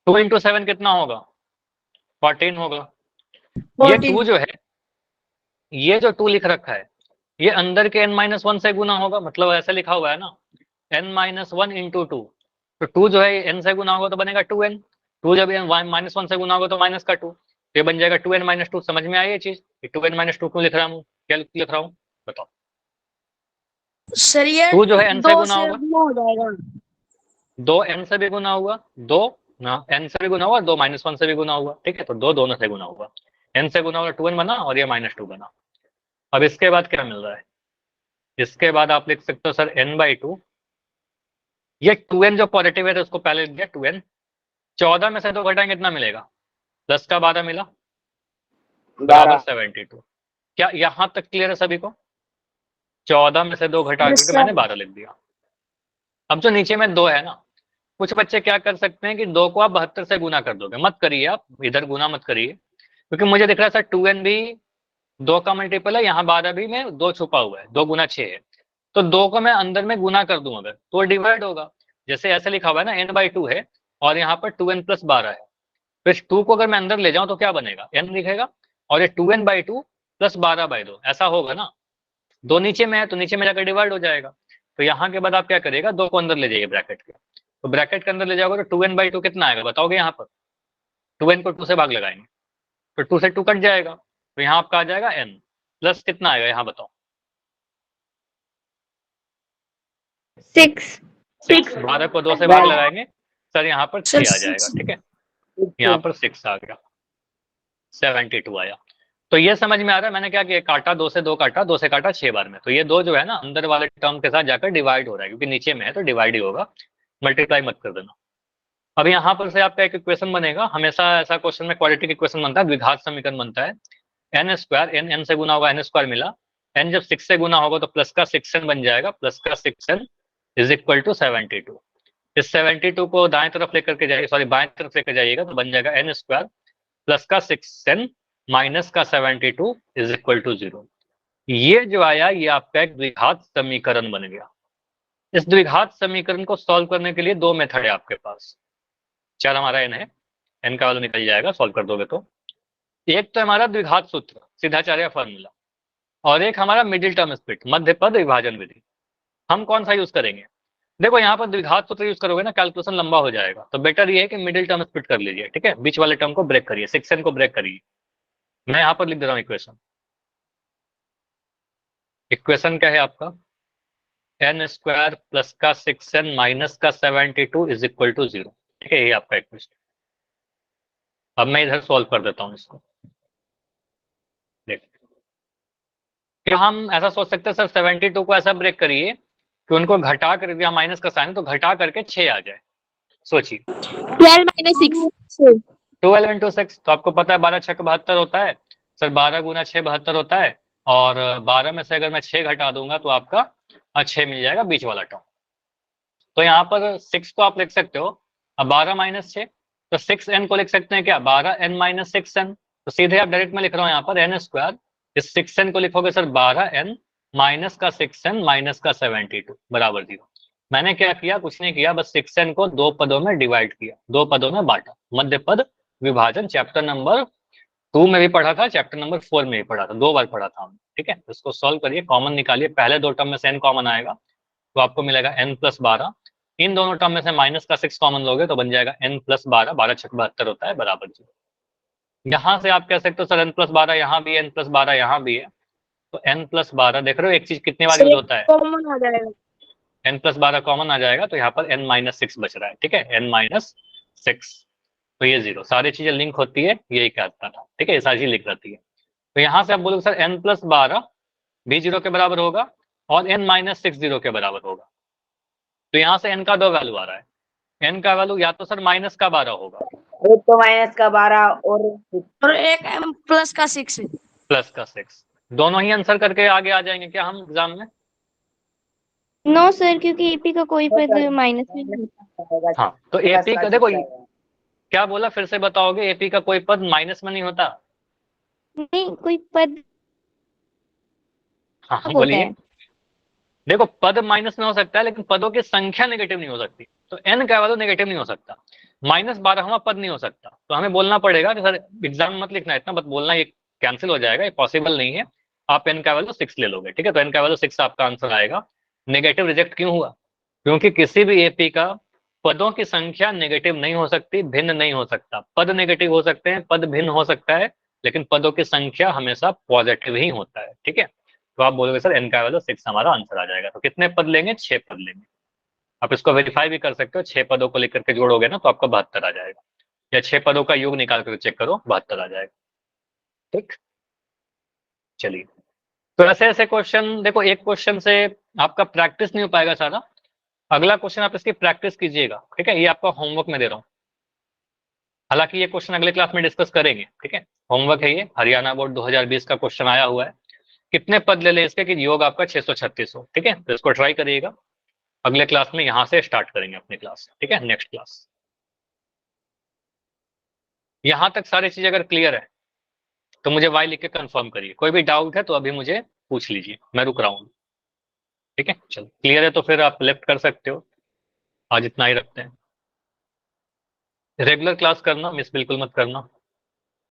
2 इंटू 7 कितना होगा? 14 होगा। ये 2 जो है, ये जो 2 लिख रखा है, ये अंदर के n माइनस 1 से गुना होगा, मतलब ऐसे लिखा हुआ है ना, n माइनस 1 इंटू 2, तो 2 जो है n से गुना होगा तो बनेगा 2n, 2 जब माइनस 1 से गुना होगा तो माइनस का 2, तो ये बन जाएगा 2n माइनस 2। समझ में आई ये चीज कि 2n माइनस 2 क्यों लिख रहा हूँ, क्या लिख रहा हूँ बताओ? सर ये 2 जो है n से 2 गुना से होगा, गुना हो जाएगा। 2 n से भी गुना हुआ, 2 ना n से भी गुना हुआ, 2 -1 से भी गुना हुआ, ठीक है। तो 2 दोनों से गुना हुआ, n से गुना हुआ 2n बना और ये -2 बना। अब इसके बाद क्या मिल रहा है, इसके बाद आप लिख सकते हो सर n/2, ये 2n जो पॉजिटिव है तो उसको पहले लिख दिया 2n। 14 में से 2 घटाएंगे कितना मिलेगा, 10 का 12 मिला, बराबर 72। क्या यहां तक क्लियर है सभी को? 14 में से 2 घटा यस करके सर। मैंने 12 लिख दिया। अब जो नीचे में 2 है ना, कुछ बच्चे क्या कर सकते हैं कि 2 को आप 72 से गुना कर दोगे, मत करिए आप इधर गुना मत करिए, क्योंकि मुझे दिख रहा है सर 2n भी 2 का मल्टीपल है, यहाँ 12 भी में 2 छुपा हुआ है, 2 गुना 6 है। तो 2 को मैं अंदर में गुना कर दूं अगर, तो डिवाइड होगा। जैसे ऐसे लिखा हुआ है ना n/2 है और यहाँ पर 2n + 12 है, तो इस 2 को अगर मैं अंदर ले जाऊं तो क्या बनेगा, n दिखेगा, और ये 2n/2 + 12/2 ऐसा होगा ना। 2 नीचे में है तो नीचे में जाकर डिवाइड हो जाएगा। तो यहाँ के बाद आप क्या करिएगा, 2 को अंदर ले जाइए ब्रैकेट के, तो ब्रैकेट के अंदर ले जाओगे तो 2n/2 कितना आएगा बताओगे, यहाँ पर 2n को 2 से भाग लगाएंगे तो 2 से 2 कट जाएगा, तो यहाँ आपका आ जाएगा n प्लस कितना आएगा यहाँ बताओ, 6 12 को 2 से भाग लगाएंगे सर, यहाँ पर 6 आ जाएगा, 6 ठीक है। यहाँ पर 6 आ गया, 72 आया। तो ये समझ में आ रहा है मैंने क्या किया, काटा 2 से 2 काटा, 2 से काटा 6 बार में, तो ये 2 जो है ना अंदर वाले टर्म के साथ जाकर डिवाइड हो रहा है, क्योंकि नीचे में है तो डिवाइड ही होगा, मल्टीप्लाई मत कर देना। अब यहाँ पर से आपका एक इक्वेशन बनेगा, हमेशा ऐसा क्वेश्चन में क्वाड्रेटिक इक्वेशन बनता है, द्विघात समीकरण बनता है। n² n से गुना होगा n² मिला, n जब 6 से गुना होगा तो प्लस का 6n बन जाएगा, प्लस का 6n = 72। इस 72 को दाएं तरफ लेकर के जाइए, सॉरी बाएं तरफ लेकर जाइएगा तो बन जाएगा n² प्लस का 6n माइनस का 72 = 0। ये जो आया ये आपका एक द्विघात समीकरण बन गया। इस द्विघात समीकरण को सॉल्व करने के लिए 2 मेथड है आपके पास। चल हमारा n है, n का वैल्यू निकल जाएगा सॉल्व कर दोगे तो। एक तो हमारा द्विघात सूत्र सीधाचार्य फॉर्मूला, और एक हमारा मिडिल टर्म स्प्लिट मध्य पद विभाजन विधि। हम कौन सा यूज करेंगे, देखो यहाँ पर द्विघात सूत्र यूज करोगे ना कैलकुलेशन लंबा हो जाएगा, तो बेटर ये है कि मिडिल टर्म स्प्लिट कर लीजिए, ठीक है। बीच वाले टर्म को ब्रेक करिए, 6n को ब्रेक करिए। मैं यहाँ पर लिख दे रहा हूँ इक्वेशन। इक्वेशन क्या है आपका, n² प्लस का 6n माइनस का 72 = 0, ठीक है। ये आपका इक्वेशन। अब मैं इधर सॉल्व कर देता हूँ इसको। देख, क्या हम ऐसा सोच सकते हैं सर 72 को ऐसा ब्रेक करिए कि उनको घटा कर, या माइनस का साइन तो घटा करके 6 आ जाए। सोचिए 12 - 6 12 × 6, तो आपको पता है 12 × 6 = 72 होता है सर, 12 × 6 = 72 होता है, और 12 में से अगर मैं 6 घटा दूंगा तो आपका 6 मिल जाएगा बीच वाला टर्म। तो यहाँ पर 6 को आप लिख सकते हो, अब 12 - 6 तो 6n को लिख सकते हैं क्या, 12n - 6n। तो सीधे आप डायरेक्ट में लिख रहा हूँ यहाँ पर n², इस 6n को लिखोगे सर 12n माइनस का 6n माइनस का 72 बराबर 0। मैंने क्या किया, कुछ नहीं किया, बस 6n को 2 पदों में डिवाइड किया, 2 पदों में बांटा। मध्य पद विभाजन चैप्टर नंबर 2 में भी पढ़ा था, चैप्टर नंबर 4 में भी पढ़ा था, 2 बार पढ़ा था हमने, ठीक है। इसको सॉल्व करिए, कॉमन निकालिए, पहले 2 टर्म में से n कॉमन आएगा तो आपको मिलेगा n + 12। इन दोनों टर्म में से माइनस का 6 कॉमन लोगे तो बन जाएगा n + 12, 12 × 6 = 72 होता है, बराबर 0। यहाँ से आप कह सकते हो सर n + 12 यहाँ भी है, n + 12 यहाँ भी है, तो n + 12 देख रहे हो एक चीज कितने बार यूज होता है, कॉमन आ जाएगा। n + 12 कॉमन आ जाएगा, तो यहाँ पर n - 6 बच रहा है, ठीक है, n - 6। तो ये 0, सारी चीजें लिंक होती है, यही कहता था, ठीक है, ये सारी चीज लिख रहती है। तो यहाँ से आप बोलोगे सर n + 12 भी 0 के बराबर होगा और n - 6 0 के बराबर होगा। तो यहाँ से n का 2 वैल्यू आ रहा है, n का वैल्यू या तो सर -12 होगा, एक तो -12 और एक m प्लस का 6 है। प्लस का 6, दोनों ही आंसर करके आगे आ जाएंगे क्या हम एग्जाम में। नो सर, क्योंकि एपी का कोई पद माइनस में नहीं होता। हाँ, तो एपी का देखो क्या बोला, फिर से बताओगे, एपी का कोई पद माइनस में नहीं होता। नहीं, कोई पद हाँ होता बोलिए। है। देखो पद माइनस में हो सकता है लेकिन पदों की संख्या नेगेटिव नहीं हो सकती, तो n का वैल्यू नेगेटिव नहीं हो सकता, -12 पद नहीं हो सकता। तो हमें बोलना पड़ेगा कि सर एग्जाम मत लिखना इतना, मत बोलना ये कैंसिल हो जाएगा, ये पॉसिबल नहीं है, आप n का वैल्यू 6 ले लोगे, ठीक है। तो n का वैल्यू 6 आपका आंसर आएगा। नेगेटिव रिजेक्ट क्यों हुआ, क्योंकि किसी भी एपी का पदों की संख्या नेगेटिव नहीं हो सकती, भिन्न नहीं हो सकता। पद नेगेटिव हो सकते हैं, पद भिन्न हो सकता है, लेकिन पदों की संख्या हमेशा पॉजिटिव ही होता है, ठीक है। तो आप बोलोगे सर n का वैल्यू 6 हमारा आंसर आ जाएगा। तो कितने पद लेंगे? 6 पद लेंगे। आप इसको वेरीफाई भी कर सकते हो, 6 पदों को लेकर के जोड़ोगे ना तो आपका 72 आ जाएगा, या 6 पदों का योग निकाल कर चेक करो 72 आ जाएगा। ठीक, चलिए। तो ऐसे ऐसे क्वेश्चन देखो, एक क्वेश्चन से आपका प्रैक्टिस नहीं हो पाएगा सारा, अगला क्वेश्चन आप इसकी प्रैक्टिस कीजिएगा, ठीक है। ये आपका होमवर्क में दे रहा हूँ, हालांकि ये क्वेश्चन अगले क्लास में डिस्कस करेंगे, ठीक है। होमवर्क है ये, हरियाणा बोर्ड 2020 का क्वेश्चन आया हुआ है। कितने पद ले ले इसके कि योग आपका 636 हो, ठीक है। तो इसको ट्राई करिएगा, अगले क्लास में यहां से स्टार्ट करेंगे अपनी क्लास, ठीक है, नेक्स्ट क्लास। यहां तक सारी चीज अगर क्लियर है तो मुझे वाई लिख के कंफर्म करिए, कोई भी डाउट है तो अभी मुझे पूछ लीजिए, मैं रुक रहा हूँ, ठीक है। चलो क्लियर है तो फिर आप लेफ्ट कर सकते हो, आज इतना ही रखते हैं। रेगुलर क्लास करना मिस बिल्कुल मत करना।